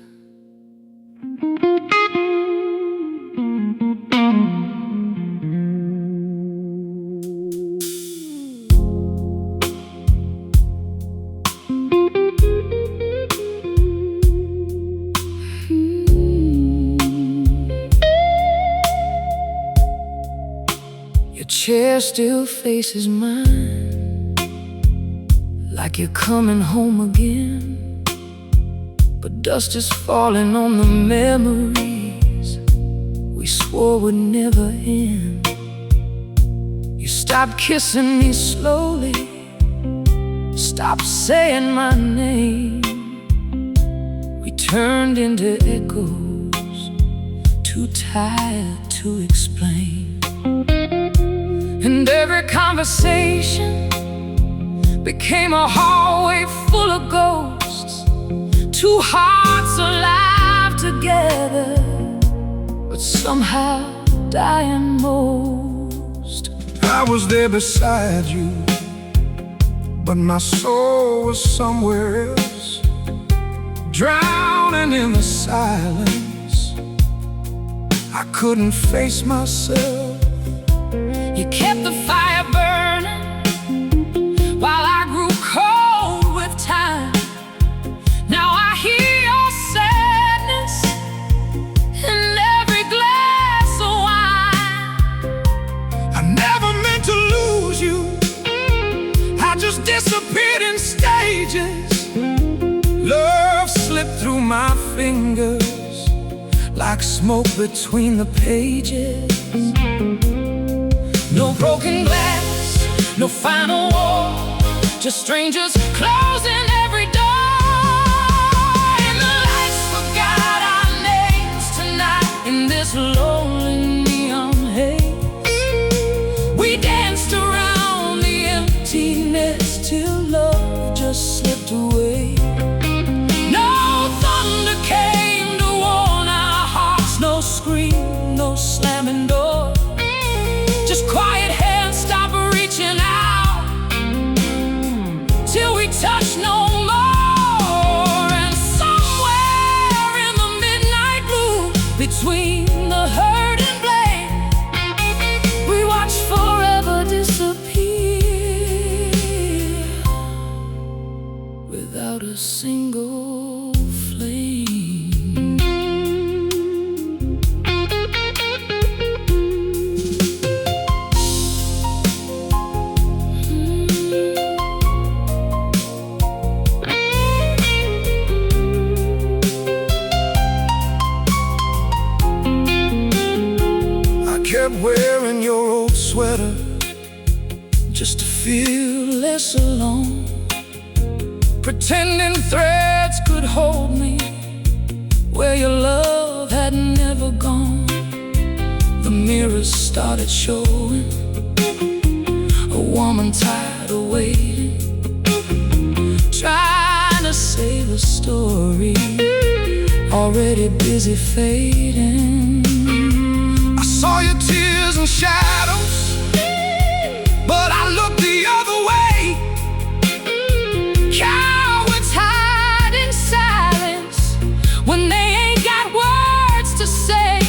Your chair still faces mine, like you're coming home again. But dust is falling on the memories we swore would never end. You stopped kissing me slowly, stopped saying my name. We turned into echoes, too tired to explain. And every conversation became a hallway full of ghosts. Two hearts alive together, but somehow dying most. I was there beside you, but my soul was somewhere else, drowning in the silence. I couldn't face myself. You kept the fire burning while I grew cold with time. Now I hear your sadness in every glass of wine. I never meant to lose you, I just disappeared in stages. Love slipped through my fingers like smoke between the pages. No broken glass, no final war, just strangers closing every door. And the lights forgot our names tonight in this lonely neon haze. We danced around the emptiness till love just slipped away. No thunder came to warn our hearts, no scream, no slamming door. Just quiet hands stop reaching out till we touch no more. And somewhere in the midnight blue, between the hurt and blame, we watch forever disappear without a single flame. Kept wearing your old sweater just to feel less alone, pretending threads could hold me where your love had never gone. The mirrors started showing a woman tired of waiting, trying to save a story already busy fading. I saw your tears and shadows, but I looked the other way. Cowards hide in silence when they ain't got words to say.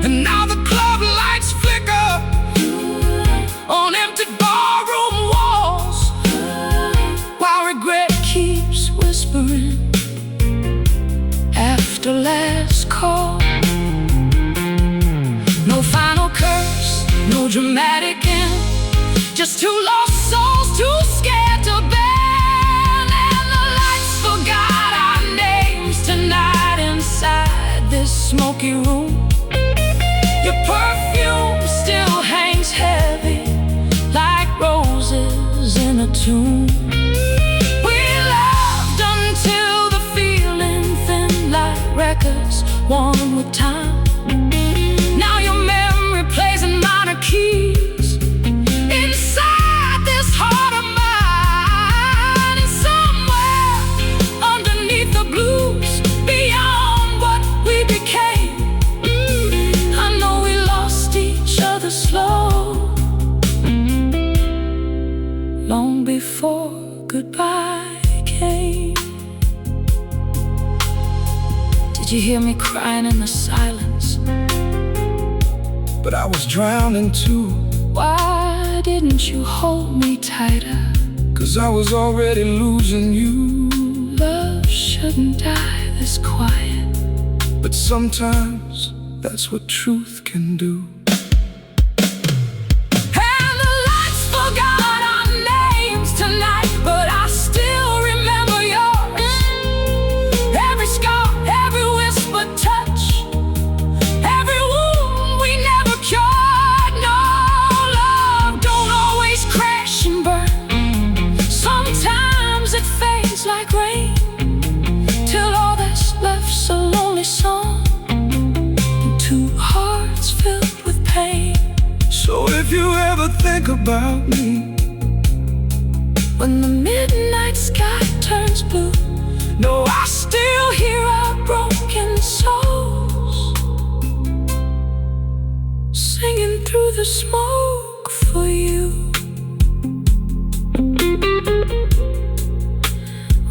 And now the club lights flicker On empty barroom walls, while regret keeps whispering after last call. No final curse, no dramatic end, just two lost souls too scared to bend. And the lights forgot our names tonight inside this smoky room. Your perfume still hangs heavy like roses in a tomb. We loved until the feeling thinned like records worn with time. Now your memory plays in minor keys inside this heart of mine. And somewhere underneath the blues, beyond what we became, I know we lost each other slow, long before goodbye came. Did you hear me crying in the silence? but I was drowning too. Why didn't you hold me tighter? 'Cause I was already losing you. Love shouldn't die this quiet, But sometimes that's what truth can do. and the lights forgot our names tonight, but I still remember yours. Every scar, every whispered touch, every wound we never cured. No, love don't always crash and burn. Sometimes it fades like rain, till all that's left's a lonely song and two hearts filled with pain. So if you ever think about me, When the midnight sky turns blue, no, I still hear our broken souls singing through the smoke for you.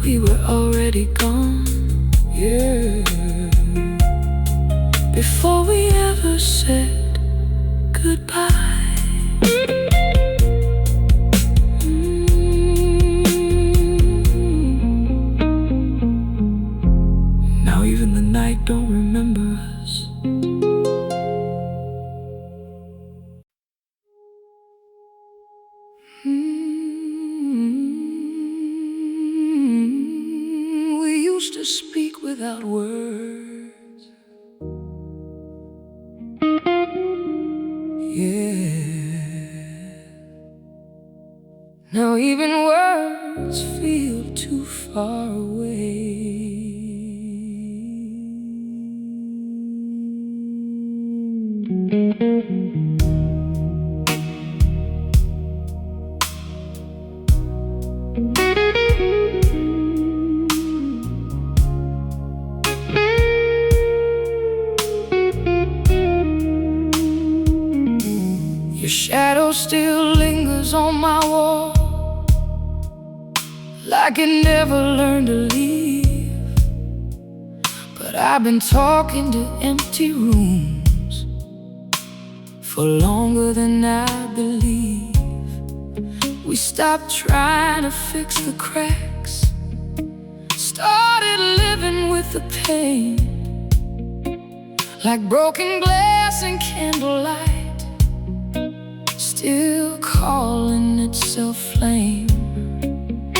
We were already gone, yeah. before we ever said goodbye. Now even the night don't remember us. We used to speak without words, Yeah. now even words feel too far away. Your shadow still lingers on my wall, like it never learned to leave. But I've been talking to empty rooms for longer than I believe. We stopped trying to fix the cracks, started living with the pain, like broken glass and candlelight, still calling itself flame.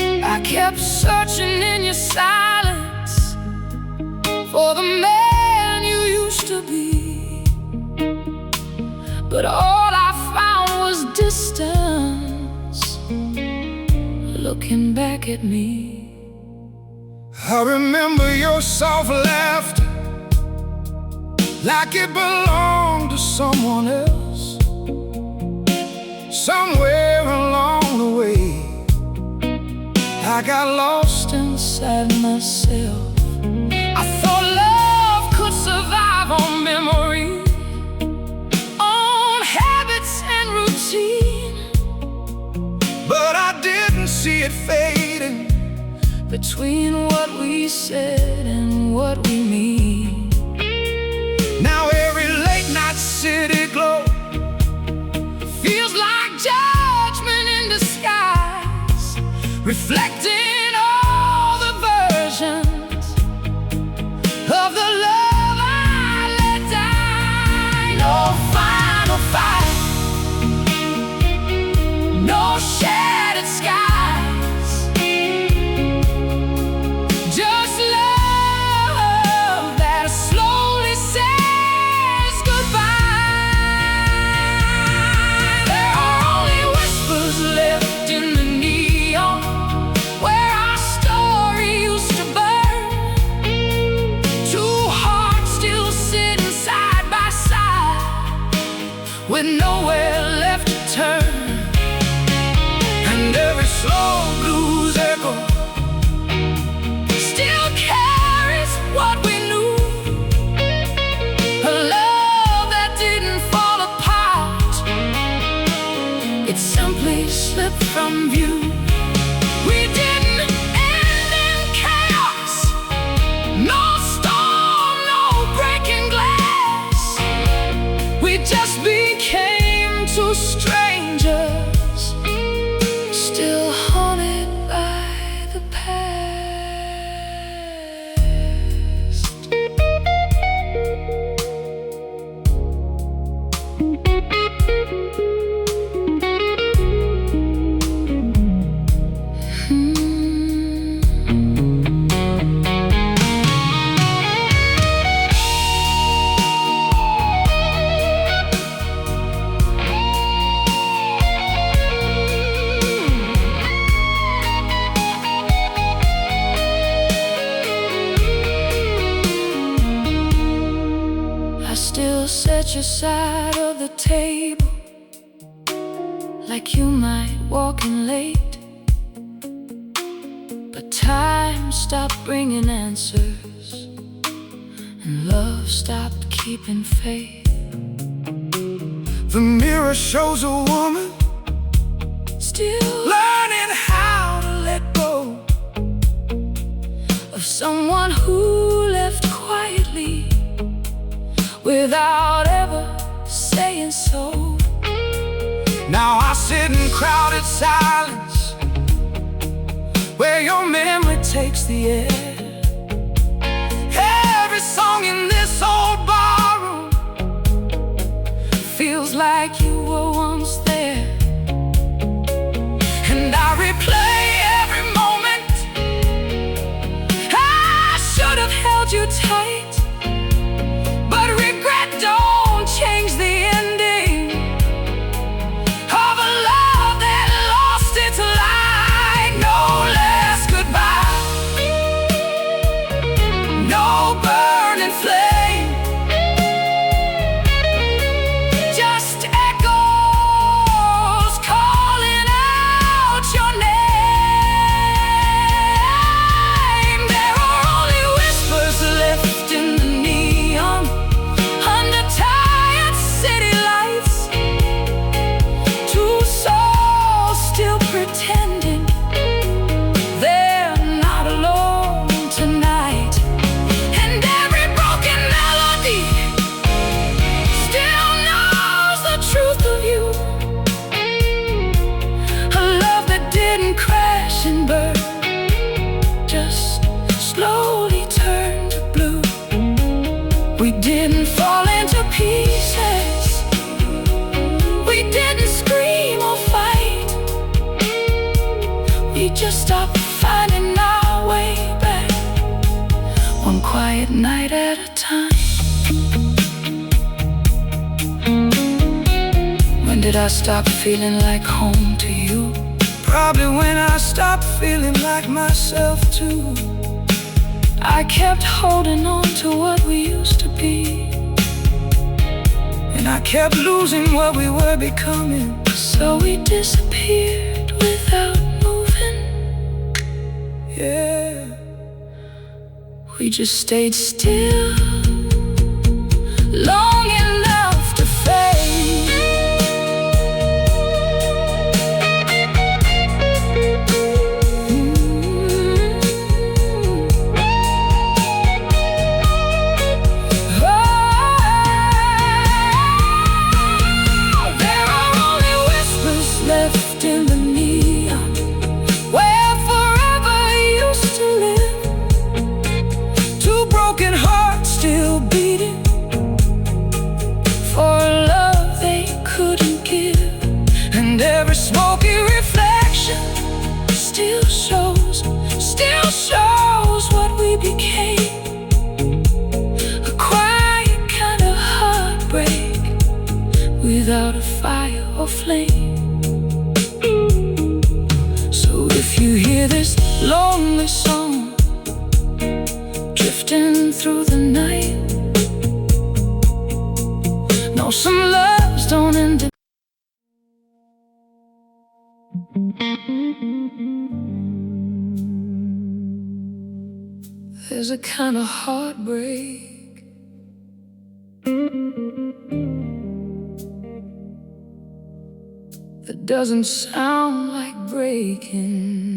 I kept searching in your silence for the man you used to be, but all I found was distance looking back at me. I remember your soft laughter, like it belonged to someone else. Somewhere along the way, I got lost inside myself. I thought love it fading between what we said and what we mean. Now every late night city glow feels like judgment in disguise, reflecting all the versions of the love I let die. No final fight, no shattered skies, just love that slowly says goodbye. There are only whispers left in the neon where our story used to burn. Two hearts still sitting side by side with nowhere left to turn. and every slow blues echo Still carries what we knew, a love that didn't fall apart, it simply slipped from view. We didn't end in chaos, no storm, no breaking glass. We just became two strangers, still haunted by the past. I still set your side of the table like you might walk in late, but time stopped bringing answers and love stopped keeping faith. The mirror shows a woman Still learning how to let go of someone who left quietly without ever saying so. Now I sit in crowded silence where your memory takes the air. Every song in this old barroom Feels like you were once there, and I replay every moment. I should have held you tight, but regret don't change the ending Of a love that lost its light. No last goodbye, no burning flame, just echoes calling out your name. There are only whispers left in the neon under tired city lights, two souls still pretending they're not alone tonight. And every broken melody still knows the truth of you, a love that didn't crash and burn, just slowly turned to blue. We didn't fall into pieces, we didn't scream or fight, we just stopped finding our way back, one quiet night at a time. When did I stop feeling like home to you? probably when I stopped feeling like myself too. I kept holding on to what we used to be, And I kept losing what we were becoming. so we disappeared without moving. Yeah. We just stayed still long enough to fade. lonely song drifting through the night. No, some loves don't end it. There's a kind of heartbreak that doesn't sound like breaking.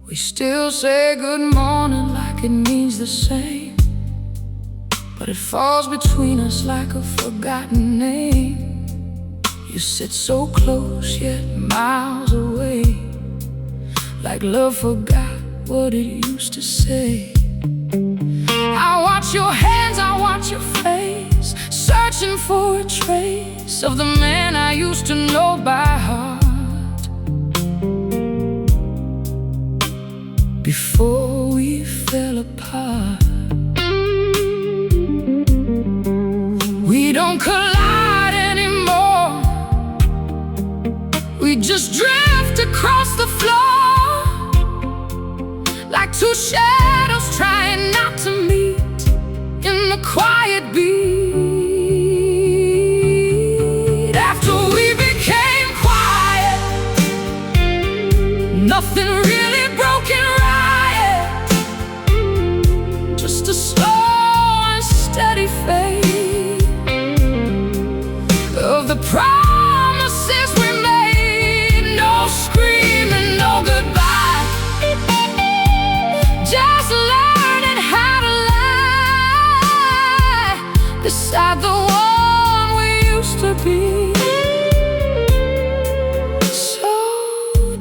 We still say good morning like it means the same, but it falls between us like a forgotten name. You sit so close yet miles away, like love forgot what it used to say. I watch your hands, I watch your face, searching for a trace of the man I used to know by heart. Before we fell apart, we don't collide anymore. We just drift across the floor, like two shadows trying not to meet in the quiet beat. After we became quiet, nothing really broke and a slow and steady fade of the promises we made. No screaming, no goodbye, just learning how to lie beside the one we used to be. So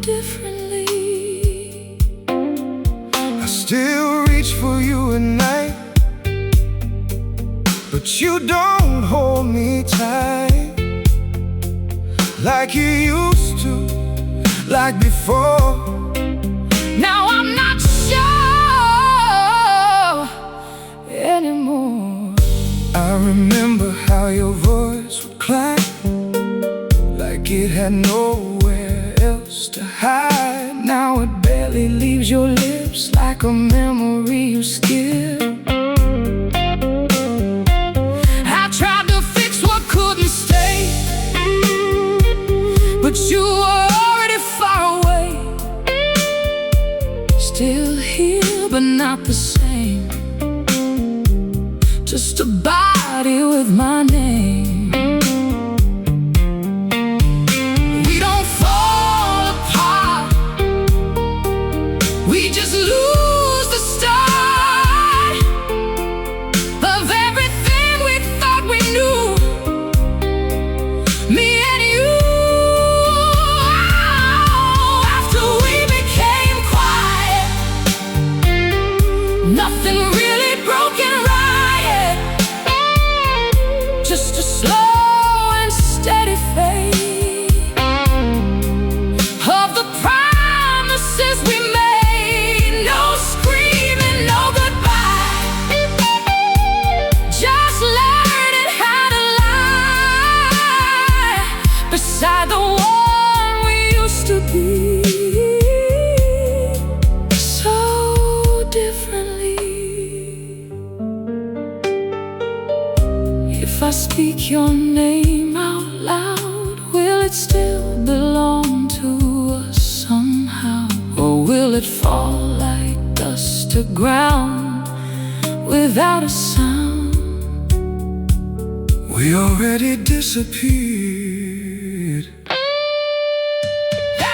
differently, I still reach for you at night, but you don't hold me tight like you used to, like before. Now I'm not sure anymore. I remember how your voice would climb like it had nowhere else to hide. Now it barely leaves your lips, like a memory you skip. I tried to fix what couldn't stay, but you were already far away. Still here, but not the same. Just a body with my name. We don't fall apart, we just lose the start of everything we thought we knew, me and you. After we became quiet, nothing really broke and riot, just a slow and steady fade of the promises we made. No screaming, no goodbye, just learning how to lie beside the one we used to be. So differently. If I speak your name out loud, will it still belong to us somehow? Or will it fall like dust to ground without a sound? We already disappeared.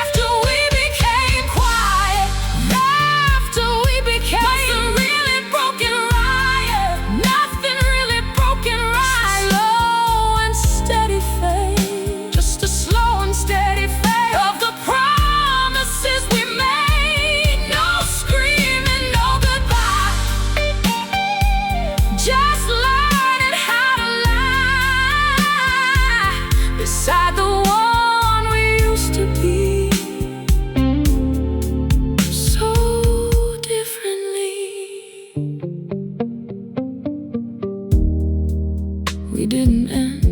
After we became quiet, after we became nothing really broken riot, nothing really broken riot. Slow and steady fade, just a slow and steady fade of the promises we made. No screaming, no goodbye, just we didn't end.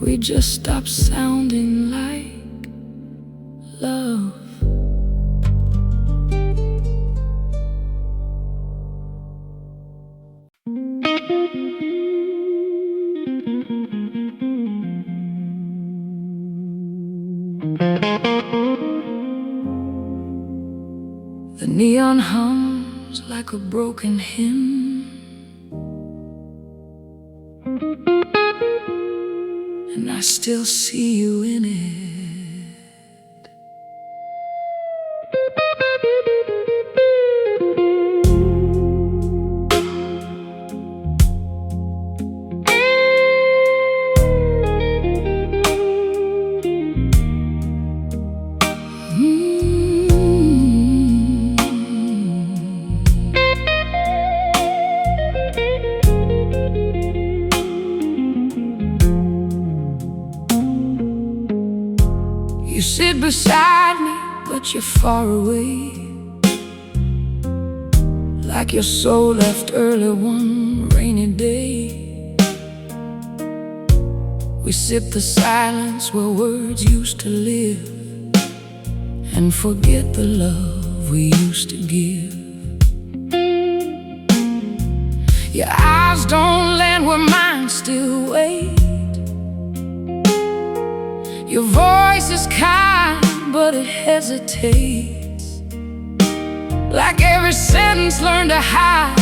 We just stopped sounding like love. The neon hums like a broken hymn, and I still see you in it. You sit beside me, but you're far away, like your soul left early one rainy day. We sip the silence where words used to live, and forget the love we used to give. Your eyes don't land where mine still wait. Your voice is kind, but it hesitates, like every sentence learned to hide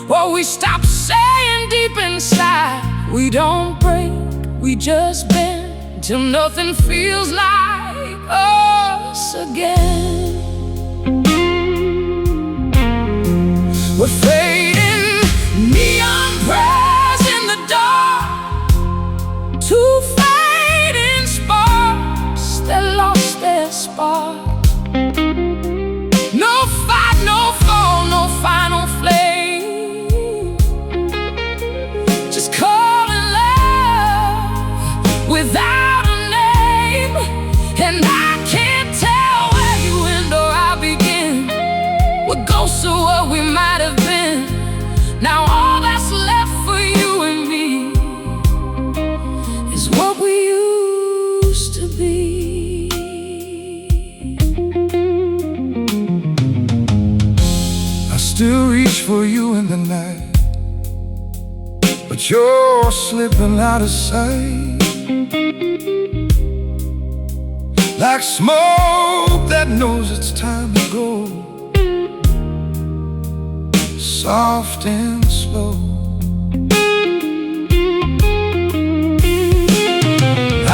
what we stop saying deep inside. We don't break, we just bend till nothing feels like us again. We're fading, neon prayers in the dark, two fading sparks that lost their spark. No fight, no fall, no final flame, just calling love without a name. And I can't tell where you end or I begin. We're ghosts of what we might have been. Now all that's left for you and me is what we used to be. I still reach for you in the night, but you're slipping out of sight, like smoke that knows it's time to go, soft and slow.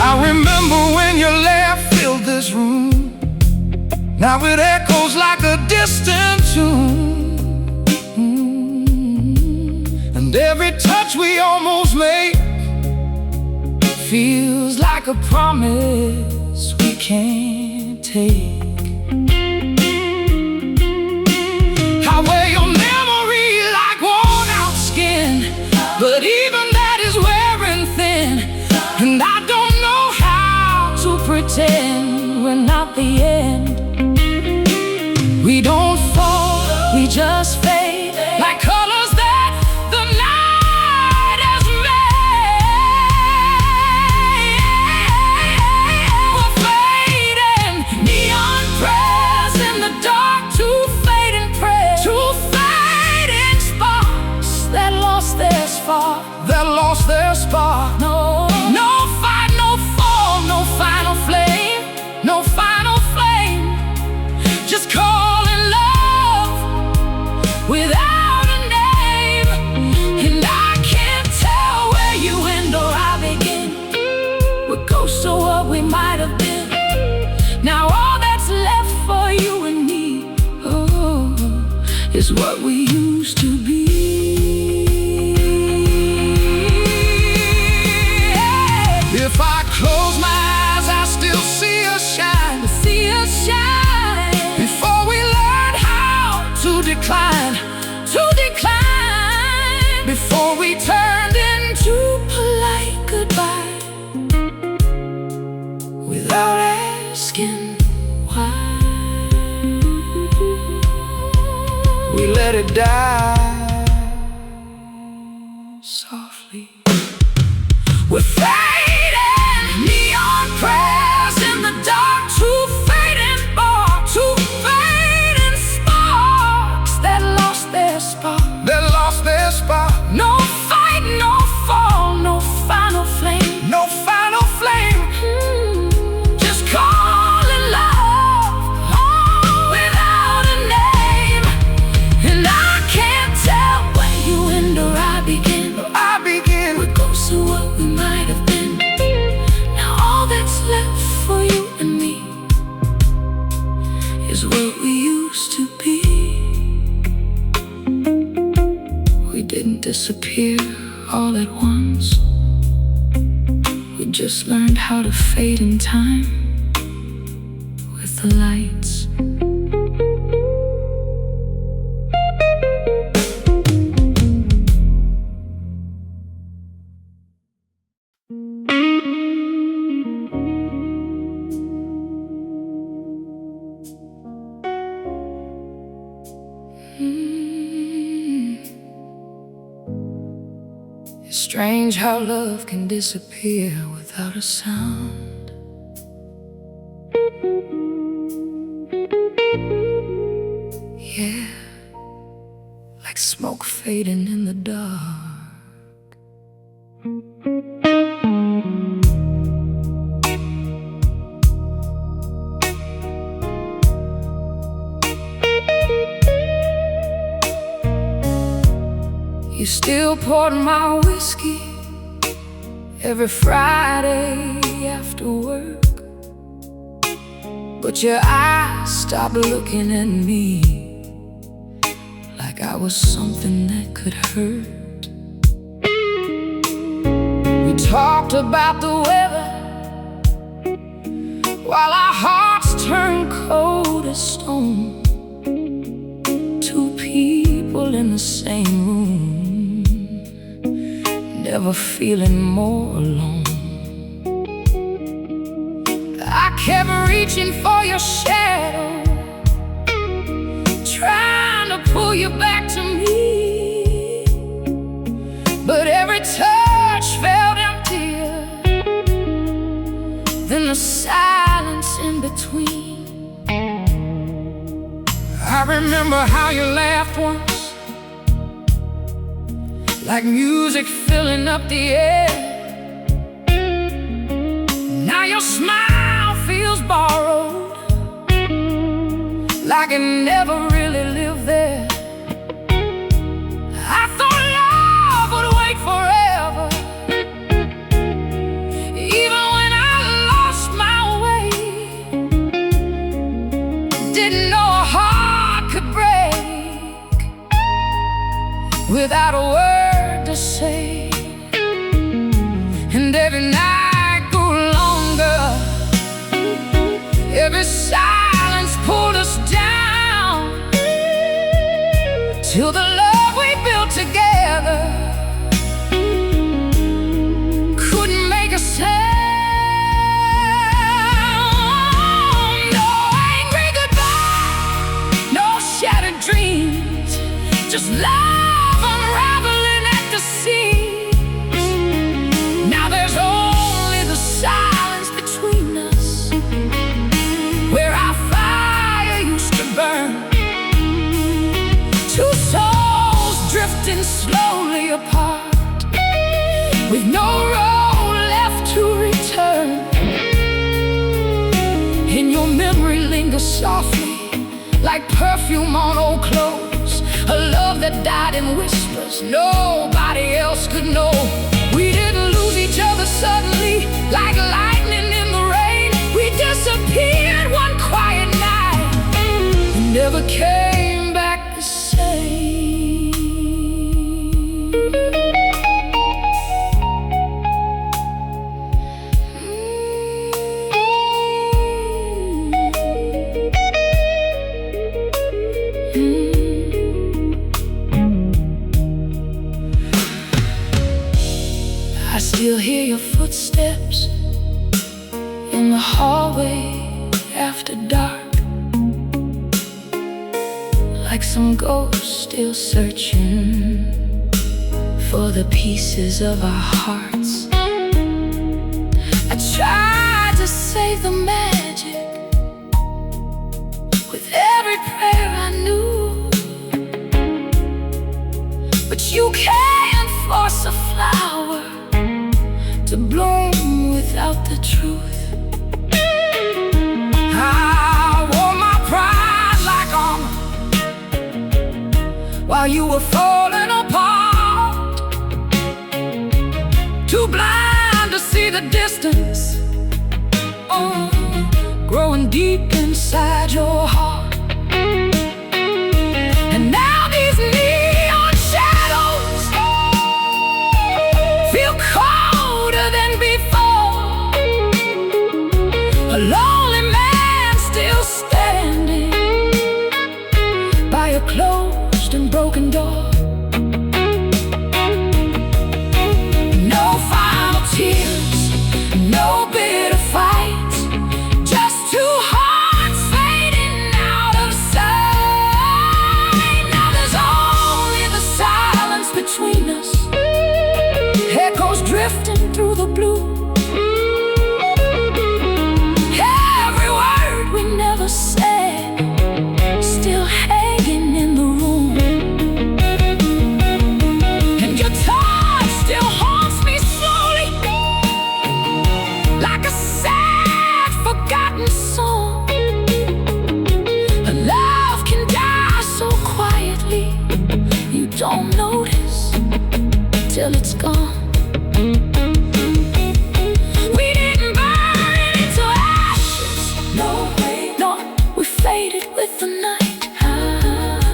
I remember when your laugh filled this room. Now it echoes like a distant tune. And every touch we almost make feels like a promise we can't take. I wear your memory like worn out skin, but even that is wearing thin. And I don't know how to pretend we're not the end. We don't fall, we just fade, like colors that the night has made. We're fading, neon prayers in the dark, two fading prayers, two fading sparks that lost their spark, that lost their spark. No, no fight, no fall, no final flame, no final flame, just calling love without a name. And I can't tell where you end or I begin. We're ghosts of what we might have been. Now all that's left for you and me, oh, is what we used to be. If I close my eyes, I still see us shine, see us shine. Before we learn how to decline, before we turned into polite goodbye, without asking why. We let it die. We're fading, neon prayers in the dark, two fading bars, two fading sparks that lost their spark. That lost their spark. No fight, no fall, no final flame. No final flame. Just call it love, oh, without a name. And I can't tell when you end or I begin. I begin. We're close to what we might have been. Now all that's left for you and me is what we used to be. We didn't disappear all at once. We just learned how to fade in time with the lights. It's strange how love can disappear without a sound. Yeah, like smoke fading in the dark. You still poured my whiskey every Friday after work, but your eyes stopped looking at me like I was something that could hurt. We talked about the weather while our hearts turned cold as stone. Two people in the same room, never feeling more alone. I kept reaching for your shadow, trying to pull you back to me, but every touch felt emptier than the silence in between. I remember how you laughed once, like music filling up the air. Now your smile feels borrowed, like it never really lived there. I thought love would wait forever, even when I lost my way. Didn't know a heart could break without a word to say. And every night grew longer, every silence pulled us down, till the love we built together couldn't make a sound. No angry goodbye, no shattered dreams, just love unraveling at the seams. Now there's only the silence between us, where our fire used to burn. Two souls drifting slowly apart, with no road left to return. And your memory lingers softly, like perfume on old clothes. A love that died in whispers, nobody else could know. We didn't lose each other suddenly, like lightning in the rain. We disappeared one quiet night and never came back the same. I still hear your footsteps in the hallway after dark, like some ghost still searching for the pieces of our hearts. I tried to save the magic with every prayer I knew, but you can't force a flower to bloom without the truth. I wore my pride like armor while you were falling apart, too blind to see the distance, growing deep inside your heart. And now these neon shadows feel colder than before. A lonely man still standing by a closed and broken door. No final tears, no bitter fights, just two hearts fading out of sight. Now there's only the silence between us, echoes drifting through the blue. Every word we never said, still hanging in the room. And your touch still haunts me slowly, like a sad, forgotten song. A love can die so quietly, you don't notice till it's gone. We didn't burn into ashes, no way, no, we faded with the night.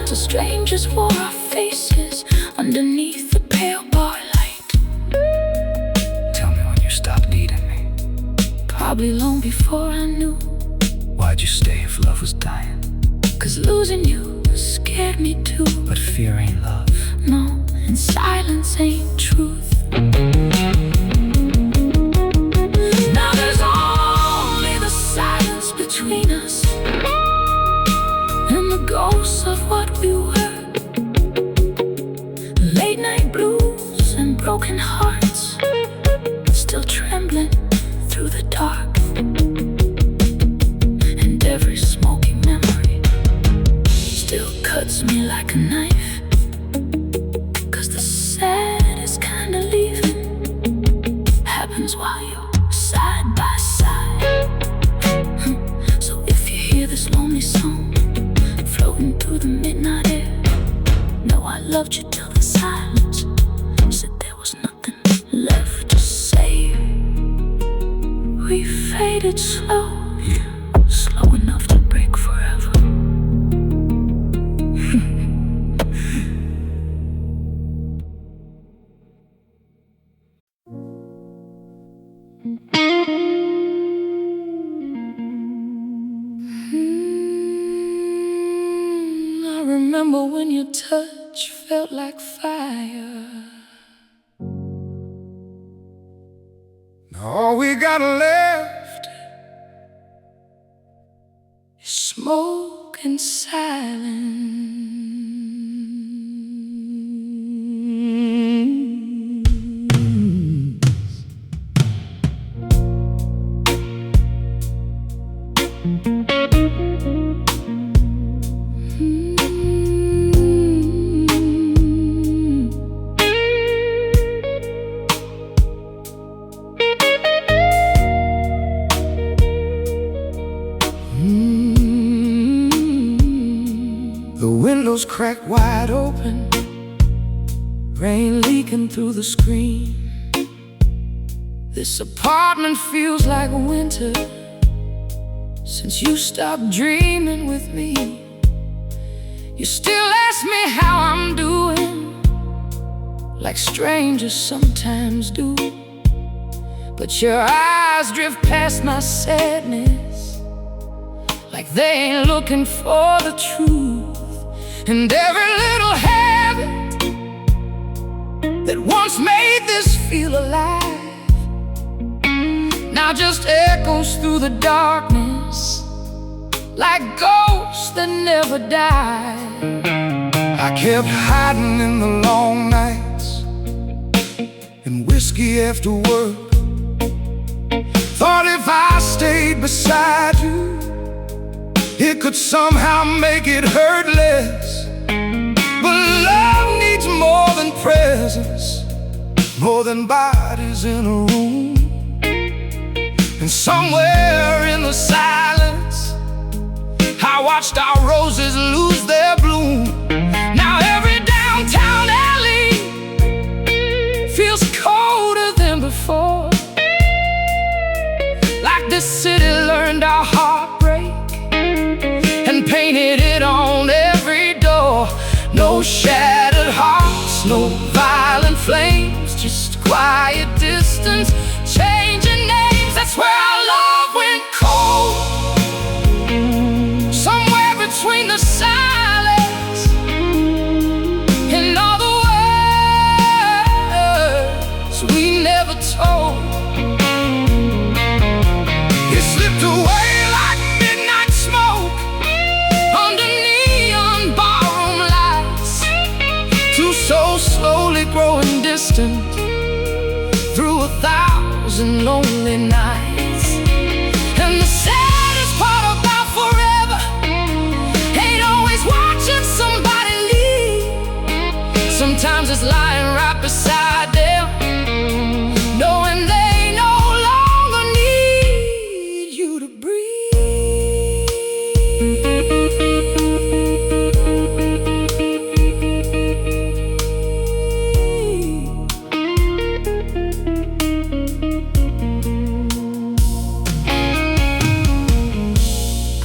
So strangers wore our faces underneath the pale bar light. Tell me when you stopped needing me. Probably long before I knew, Why'd you stay if love was dying? 'cause losing you scared me too. But fear ain't love. No, and silence ain't truth. Now there's only the silence between us and the ghosts of what we were. Late night blues and broken hearts, still trembling through the dark. And every smoky memory still cuts me like a knife, 'cause the saddest kind of leaving happens while you're side by side. So if you hear this lonely song floating through the midnight air, know I loved you till the silence said there was nothing left to say. We faded slow, slow enough to break forever. I remember when your touch felt like fire. Now all we got left is smoke and The windows cracked wide open, rain leaking through the screen. This apartment feels like winter since you stopped dreaming with me. You still ask me how I'm doing, like strangers sometimes do. But your eyes drift past my sadness, like they ain't looking for the truth. And every little habit that once made this feel alive now just echoes through the darkness like ghosts that never die. I kept hiding in the long nights and whiskey after work, beside you, it could somehow make it hurt less. But love needs more than presence, more than bodies in a room. And somewhere in the silence, I watched our roses lose their bloom. Now every downtown alley feels colder than before, like this city learned our heartbreak and painted it on every door. No shattered hearts, no violent flames, just quiet distance, changing names. That's where our love went cold, somewhere between the silence and all the words we never told. It slipped away like midnight smoke under neon ballroom lights, two souls slowly growing distant through 1,000 lonely nights. And the saddest part about forever ain't always watching somebody leave. Sometimes it's lying right beside them, knowing they no longer need you to breathe.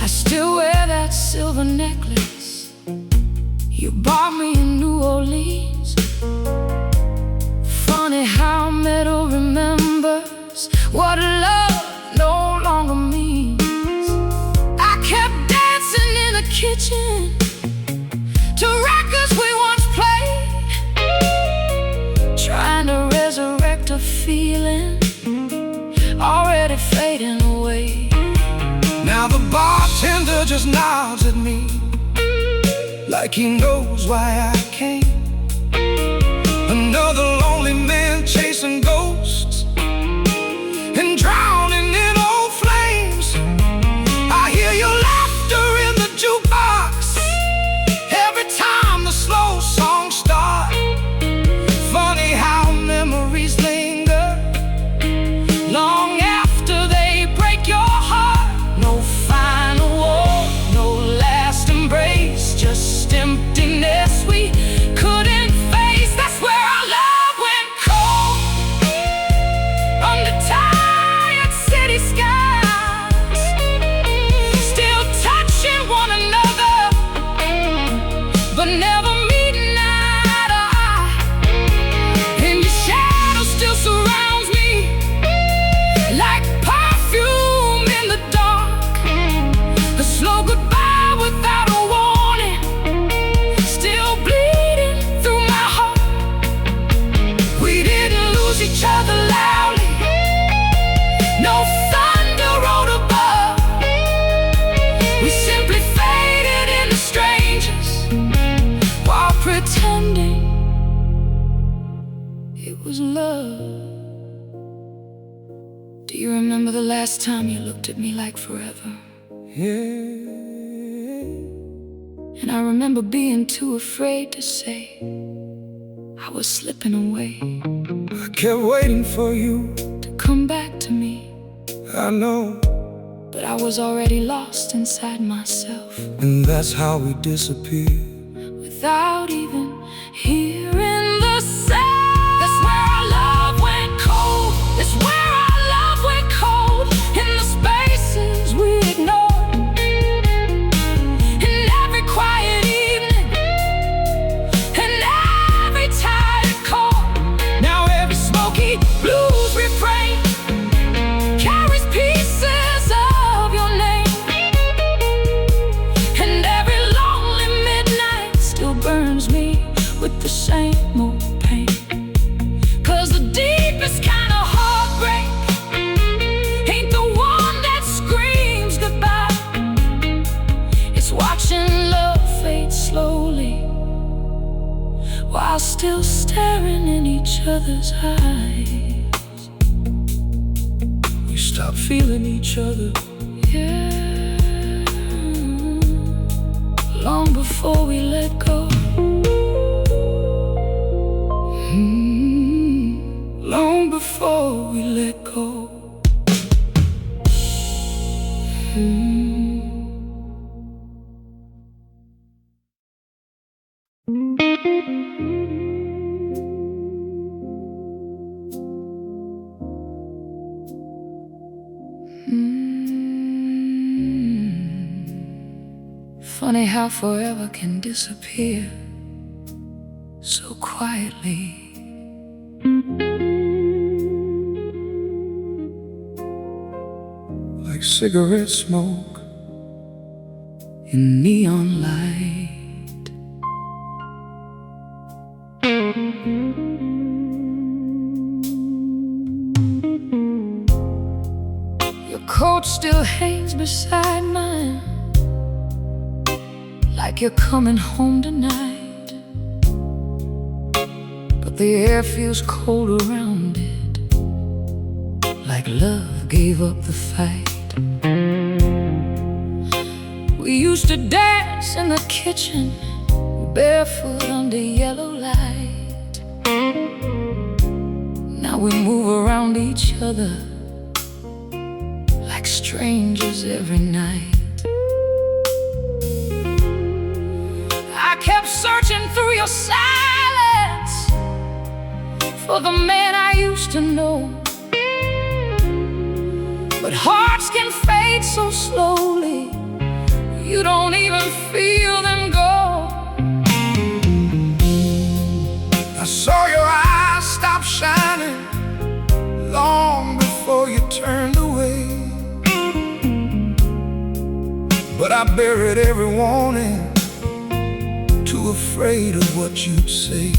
I still wear that silver necklace you bought me in New Orleans. Funny how metal remembers what love no longer means. I kept dancing in the kitchen to records we once played, trying to resurrect a feeling already fading away. Now the bartender just nods at me like he knows why I came. Another lonely man chasing ghosts and drowning in old flames. I hear your laughter in the jukebox every time the slow songs start. Funny how memories linger long after they break your heart. No final war, no last embrace, just emptiness we couldn't face. That's where our love went cold, under tired city skies, still touching one another, but never meeting eye to eye. And your shadow still surrounds me like perfume in the dark, a slow goodbye without a warning, still bleeding through my heart. We didn't lose each other loudly, no thunder rolled above. We simply faded into strangers while pretending it was love. Do you remember the last time you looked at me like forever? Yeah. And I remember being too afraid to say I was slipping away, I kept waiting for you, to come back to me, I know. but I was already lost inside myself, And that's how we disappeared. without even hearing the sound. That's where our love went cold. That's where our love went cold, in the spaces we ignored, in every quiet evening, and every tired chord. Now every smoky blues refrain carries pieces of your name, and every lonely midnight still burns me with the same old pain. 'Cause the deepest kind of heartbreak ain't the one that screams goodbye. It's watching love fade slowly while still staring in each other's eyes. We stopped feeling each other Yeah. Long before we let go. Long before we let go. Funny how forever can disappear so quietly. Like cigarette smoke in neon light. Your coat still hangs beside mine, like you're coming home tonight. But the air feels cold around it, like love gave up the fight. We used to dance in the kitchen, barefoot under yellow light. Now we move around each other like strangers every night. I kept searching through your silence for the man I used to know, but hearts can fade so slowly, you don't even feel them go. I saw your eyes stop shining long before you turned away, but I buried every warning, too afraid of what you'd say.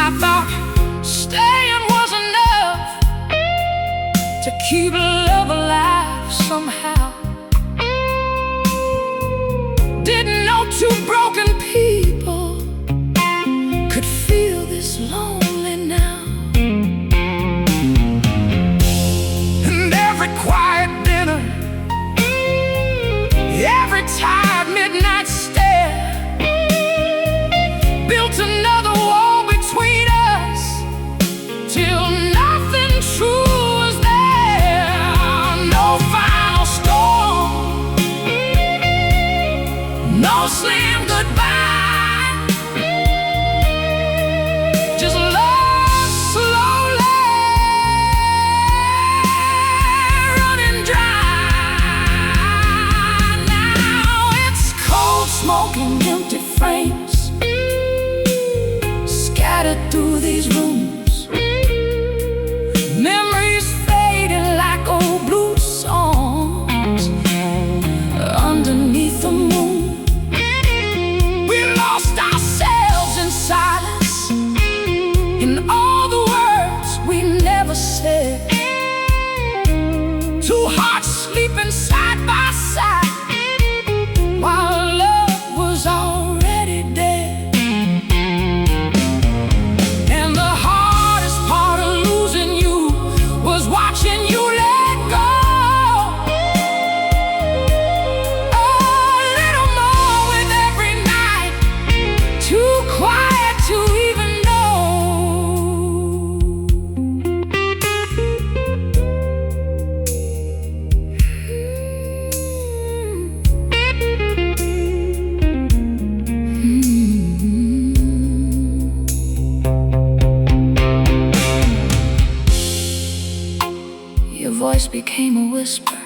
I thought staying was enough to keep love alive somehow. Didn't know two broken people could feel this lonely now. And every quiet dinner, every tired midnight stare built another wall between us, till nothing true was there. No final storm, no slim goodbye, just love slowly running dry. Now it's cold smoke and empty frames scattered through these rooms, memories fading like old blues songs underneath the moon. We lost ourselves in silence, in all the words we never said. Two hearts sleeping side by side while love was already dead. And the hardest part of losing you was watching you let go. A little more with every night, too quiet to even know. Your voice became a whisper,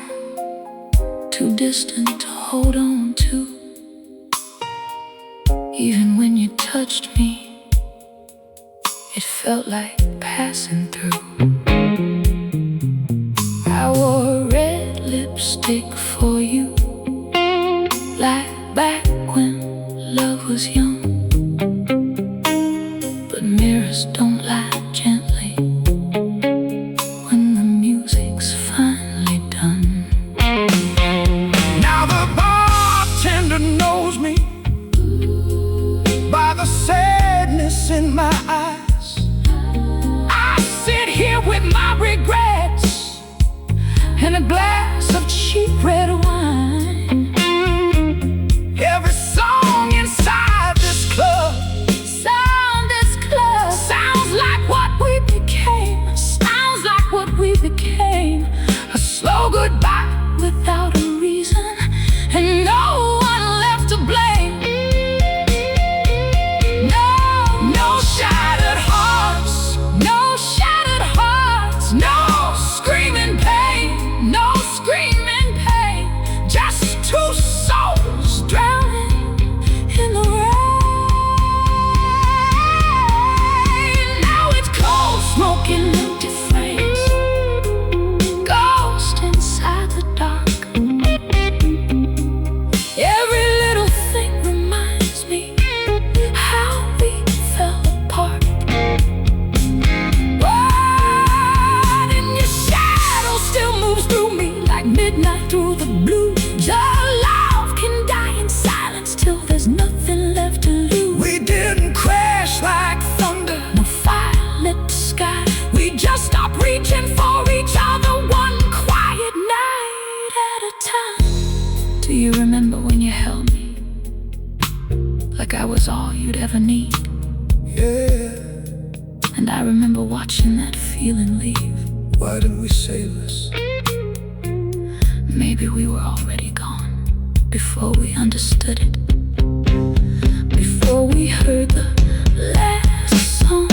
too distant to hold on to. Even when you touched me, it felt like passing through. I wore red lipstick for you, like back when love was young. But mirrors don't lie gently when the music's finally done. Now the bartender knows me by the sadness in my eyes. I sit here with my regrets and a glass of cheap without a reason, and no one left to blame. No shattered hearts, no shattered hearts, no screaming pain, no screaming pain. Just two souls drowning in the rain. Now it's cold, smoking empty flames, ghost inside the dark. Every little thing reminds me how we fell apart. What in your shadow still moves through me like midnight through the blue. Your love can die in silence till there's nothing left to lose. We didn't crash like thunder, No fire lit the sky. We just stopped reaching for each other one quiet night at a time. Do you remember when you held me like I was all you'd ever need? yeah. And I remember watching that feeling leave. Why didn't we say this? Maybe we were already gone before we understood it, before we heard the last song.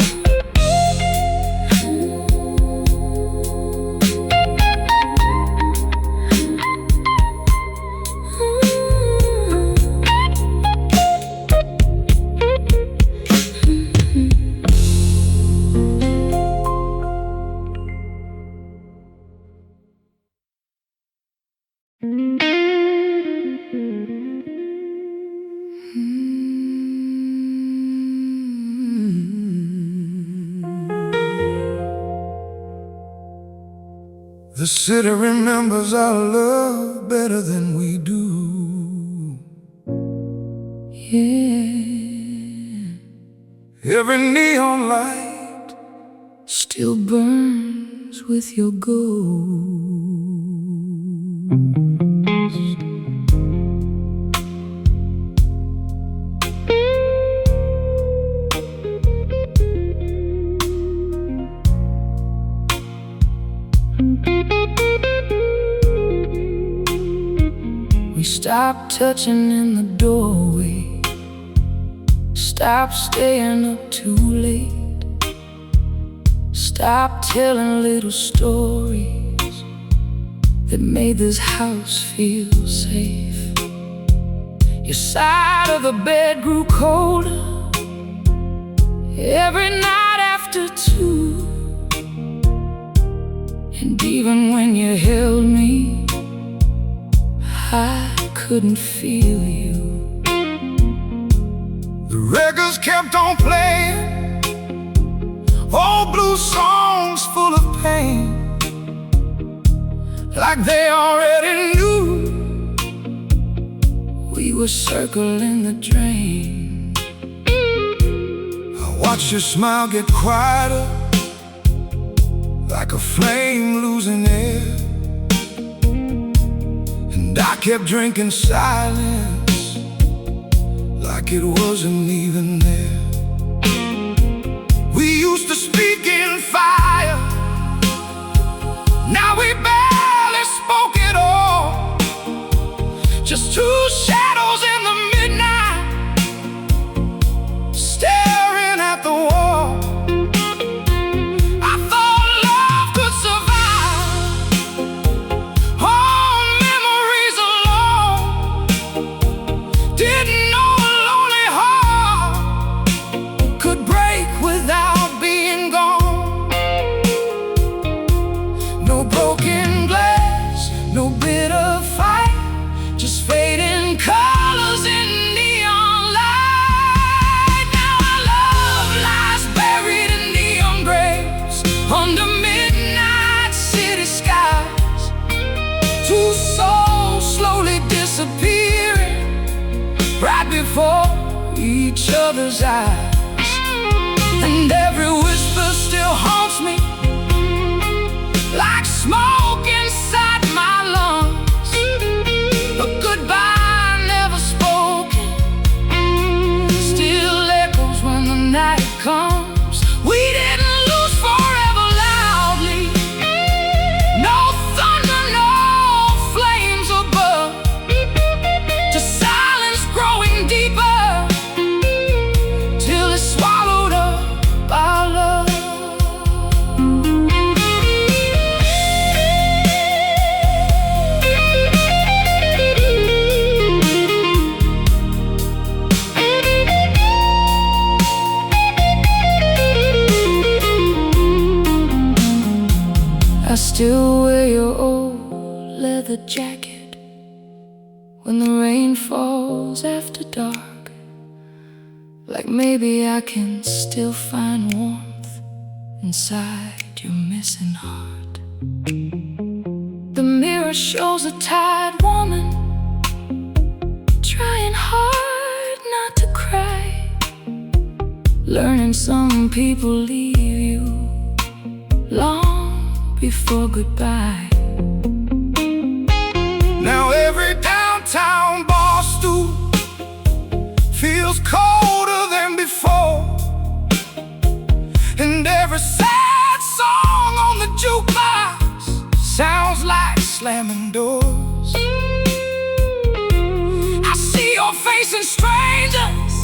The city remembers our love better than we do. Yeah, Every neon light still burns with your ghost. We stopped touching in the doorway, stopped staying up too late, stopped telling little stories that made this house feel safe. Your side of the bed grew colder every night after 2. And even when you held me, I couldn't feel you. The records kept on playing, old blue songs full of pain, like they already knew We were circling the drain. I watched your smile get quieter, like a flame losing air. And I kept drinking silence, like it wasn't even there. We used to speak in fire, now we barely spoke at all. Just two shadows in the midnight, staring at the wall. I thought love could survive on memories alone. Didn't know a lonely heart could break without being gone. No broken glass, no bitter fight, just fading colors in neon light. Now our love lies buried in neon graves under midnight city skies. Two souls slowly disappearing right before each other's eyes. And every whisper still haunts me like smoke inside my lungs. A goodbye never spoken still echoes when the night comes. We didn't lose forever loudly, no thunder, no flame still wear your old leather jacket when the rain falls after dark. Like maybe I can still find warmth inside your missing heart. The mirror shows a tired woman trying hard not to cry, learning some people leave you long before goodbye. Now every downtown bar stool feels colder than before, and every sad song on the jukebox sounds like slamming doors. I see your face in strangers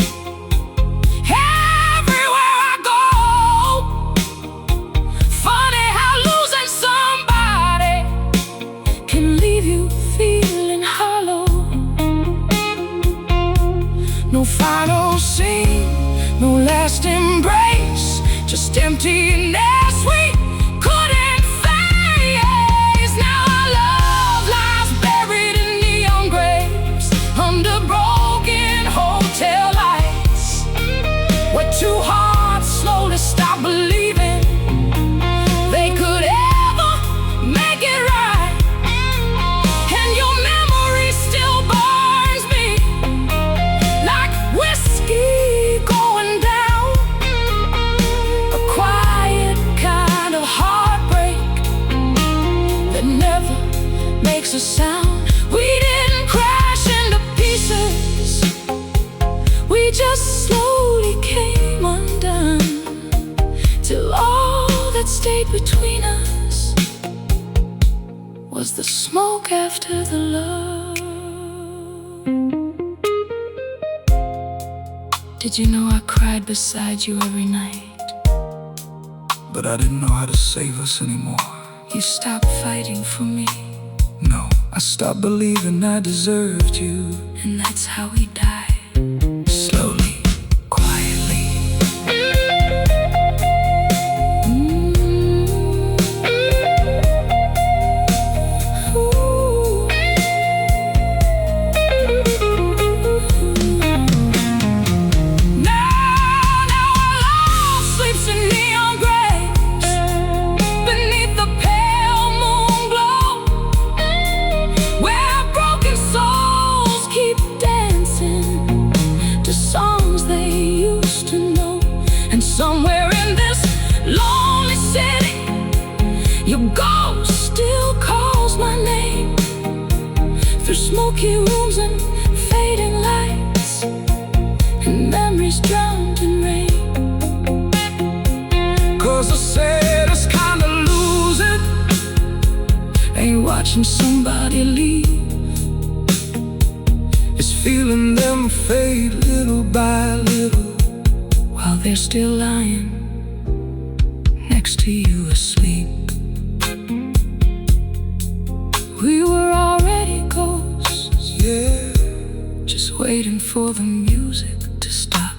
everywhere I go. Funny how losing somebody can leave you feeling hollow. No final scene, no last embrace, just emptiness we couldn't face. Now our love lies buried in neon graves under broken hotel lights, where two hearts slowly stop believing they could ever make it right. And your memory still burns me like whiskey going down, a quiet kind of heartbreak that never makes a sound. We didn't crash into pieces, we just slowly came undone, till all that stayed between us was the smoke after the love. Did you know I cried beside you every night? But I didn't know how to save us anymore. You stopped fighting for me, No, I stopped believing I deserved you. and that's how we died. Slowly, quietly. Ooh. Now our love sleeps in neon graves beneath the pale moon glow, where broken souls keep dancing to songs they used to know. And somewhere in this lonely city, your ghost still calls my name through smoky rooms and fading lights, and memories drowned in rain. 'Cause the saddest kind of losing Ain't watching somebody leave, is feeling them fade little by little, while they're still lying next to you asleep. We were already ghosts, yeah. just waiting for the music to stop.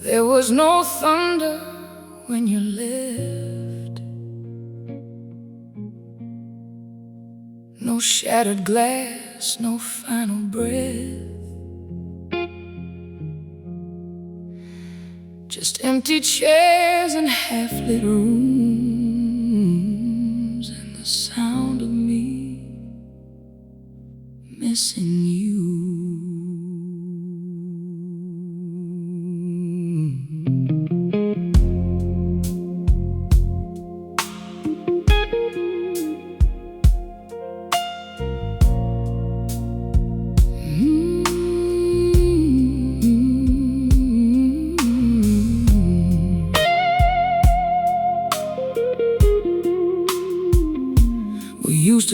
There was no thunder when you left, no shattered glass, no final breath, just empty chairs and half-lit rooms, and the sound of me missing you.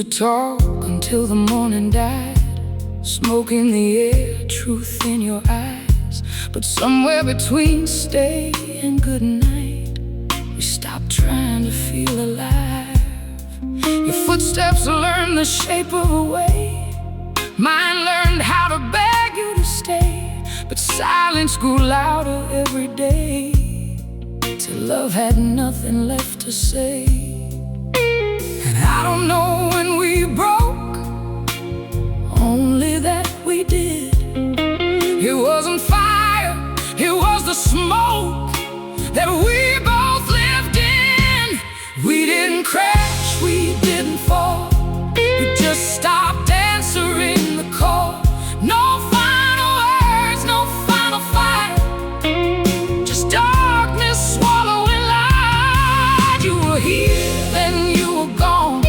talk until the morning died, smoke in the air, truth in your eyes. But somewhere between stay and good night, we stopped trying to feel alive. Your footsteps learned the shape of a way, mine learned how to beg you to stay. But silence grew louder every day, till love had nothing left to say. And I don't know when we broke, only that we did. It wasn't fire, it was the smoke that we both lived in. We didn't crash, we didn't fall, we just stopped answering the call. No final words, no final fight, just darkness swallowing light. You were here, then you were gone,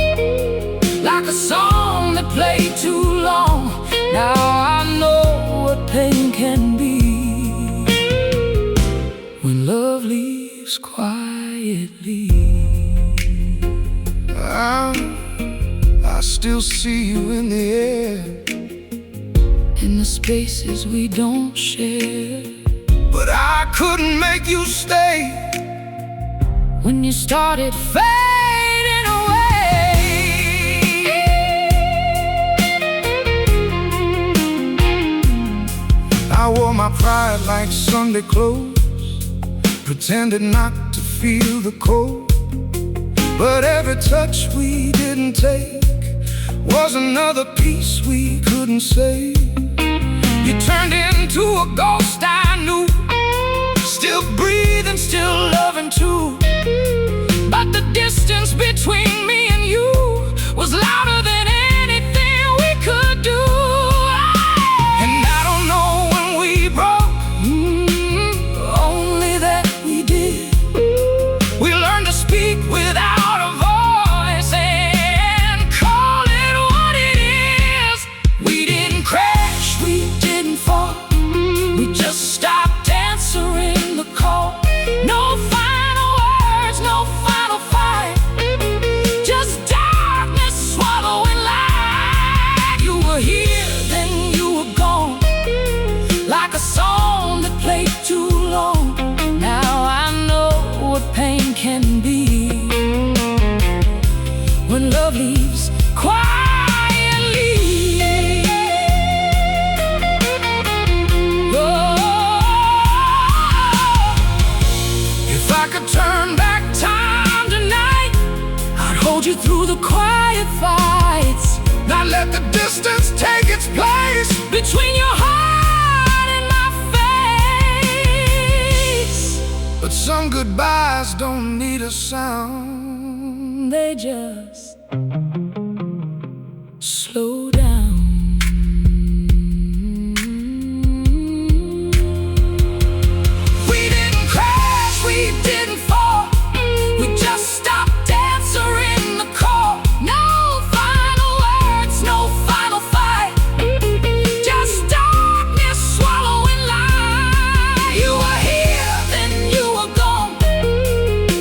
like a song that played too long. Now I know what pain can be when love leaves quietly. I still see you in the air, in the spaces we don't share. But I couldn't make you stay when you started fading away. I wore my pride like Sunday clothes, pretended not to feel the cold. But every touch we didn't take was another piece we couldn't save. You turned into a ghost I knew, still breathing, still loving too. But the distance between me and you was louder than anything we could do. And I don't know when we broke, only that we did. We learned to speak without a voice and call it what it is. We didn't crash, we didn't fall, we just stopped answering the call. No final words, no final fight, just darkness swallowing light. You were here, then you were gone, like a song that played too long. Now I know what pain can be when love leaves quietly. If I could turn back time tonight, I'd hold you through the quiet fights, not let the distance take its place between your heart and my face. But some goodbyes don't need a sound, they just slow down. We didn't crash, we didn't fall, we just stopped answering the call. No final words, no final fight, just darkness swallowing light. You were here, then you were gone,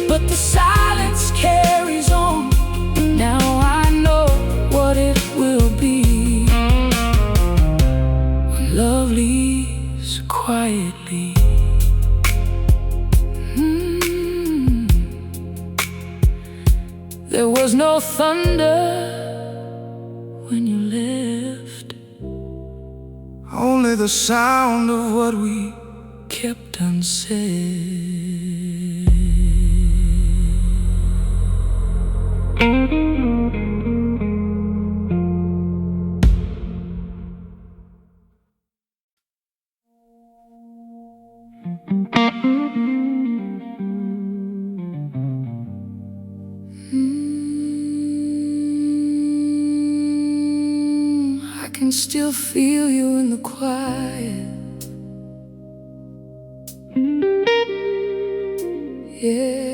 but the silence carries on. Now I know what it will be when love leaves quietly. There was no thunder when you left, only the sound of what we kept unsaid. I can still feel you in the quiet. Yeah,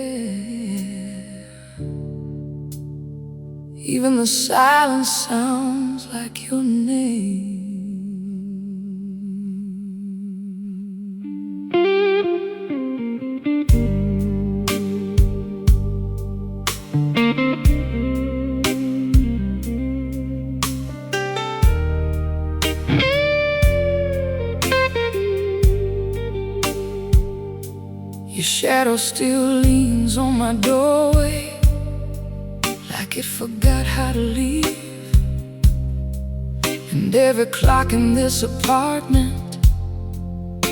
even the silence sounds like your name. Your shadow still leans on my doorway, like it forgot how to leave. And every clock in this apartment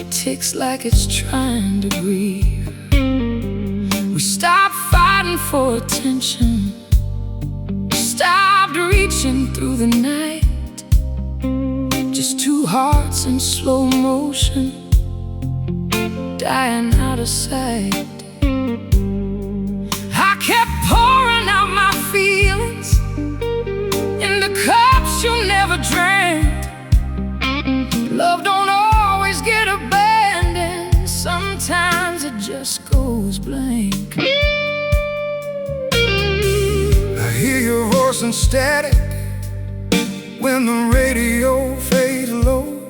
ticks like it's trying to grieve. We stopped fighting for attention, stopped reaching through the night. Just two hearts in slow motion, dying out of sight. I kept pouring out my feelings in the cups you never drank. Love don't always get abandoned, sometimes it just goes blank. I hear your voice in static when the radio fades low,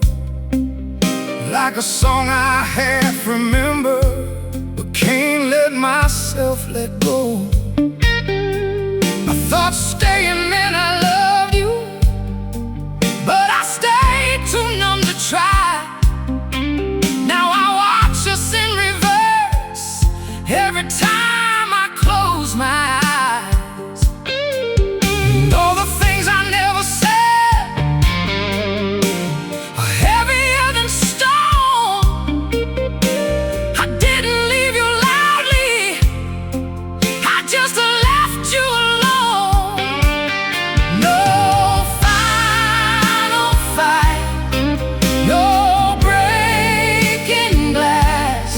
like a song I half remember but can't let myself let go. I thought staying meant I loved you, but I stayed too numb to try. Now I watch us in reverse every time I close my eyes. And all the things I never said are heavier than stone. I didn't leave you loudly, I just left you alone. No final fight, no breaking glass,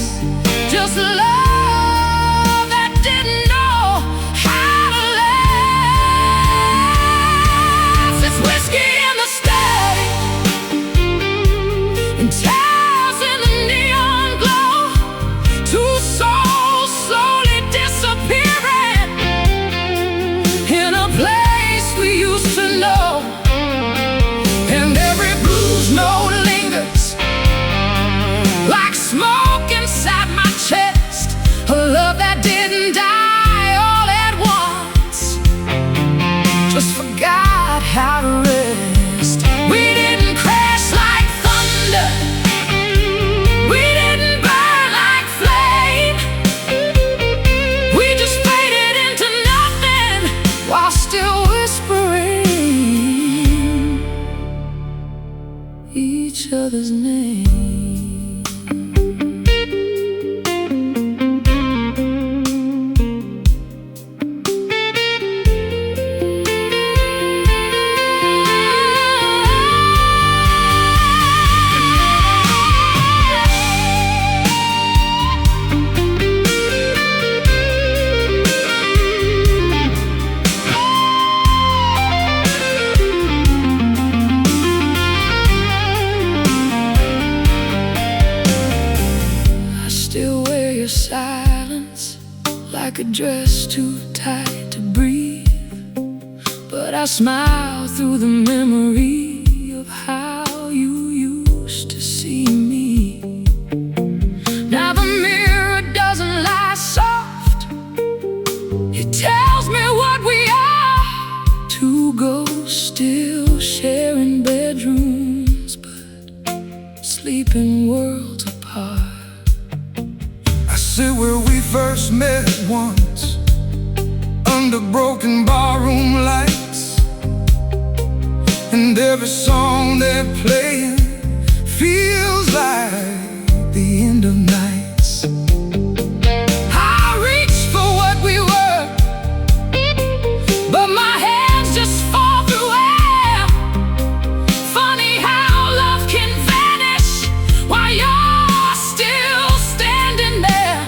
just love that didn't know how to last. It's whiskey in the static and tears in the neon glow, two souls slowly disappearing in a place we used to know. And every blues note lingers like smoke inside my chest, a love that didn't die all at once, just forgot how to rest. We didn't crash like thunder, we didn't burn like flame, we just faded into nothing while still whispering each other's name. I still wear your silence like a dress too tight to breathe, but I smile through the memory of how you used to see me. Now the mirror doesn't lie soft, it tells me what we are. Two ghosts still sharing bedrooms, but sleeping worlds apart. I sit where we first met once, under broken barroom lights, and every song they're playing feels like the end of nights. I reach for what we were, but my hands just fall through air. Funny how love can vanish while you're still standing there.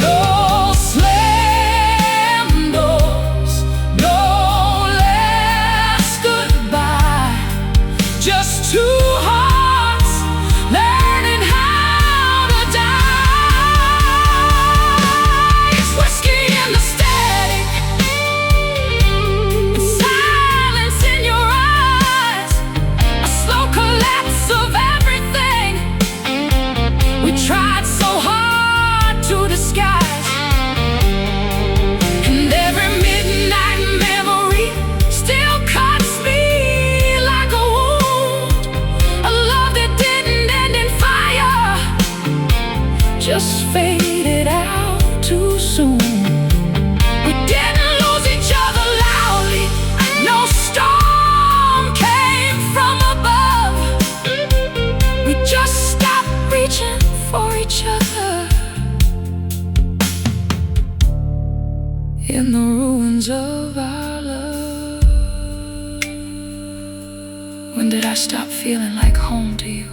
No slam doors, no last goodbye, just two hearts learning how visions of our love. When did I stop feeling like home to you?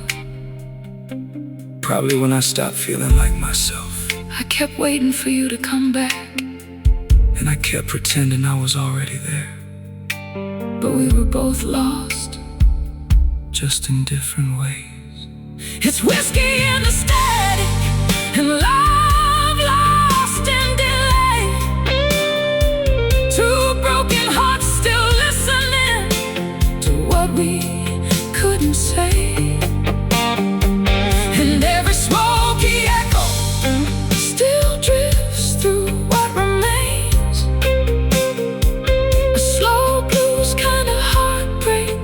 Probably when I stopped feeling like myself. I kept waiting for you to come back, and I kept pretending I was already there. but we were both lost, just in different ways. It's whiskey in the static, and love lost in delay. Two broken hearts still listening to what we couldn't say. And every smoky echo still drifts through what remains. A slow blues kind of heartbreak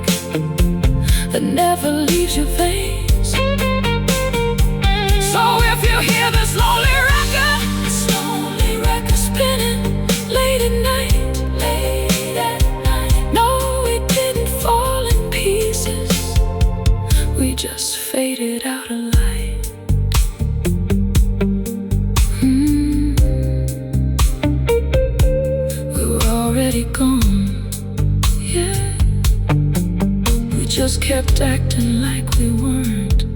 that never leaves your veins. So if you hear this lonely record spinning late at night, no, it didn't fall in pieces. We just faded out of light. We were already gone, yeah. We just kept acting like we weren't.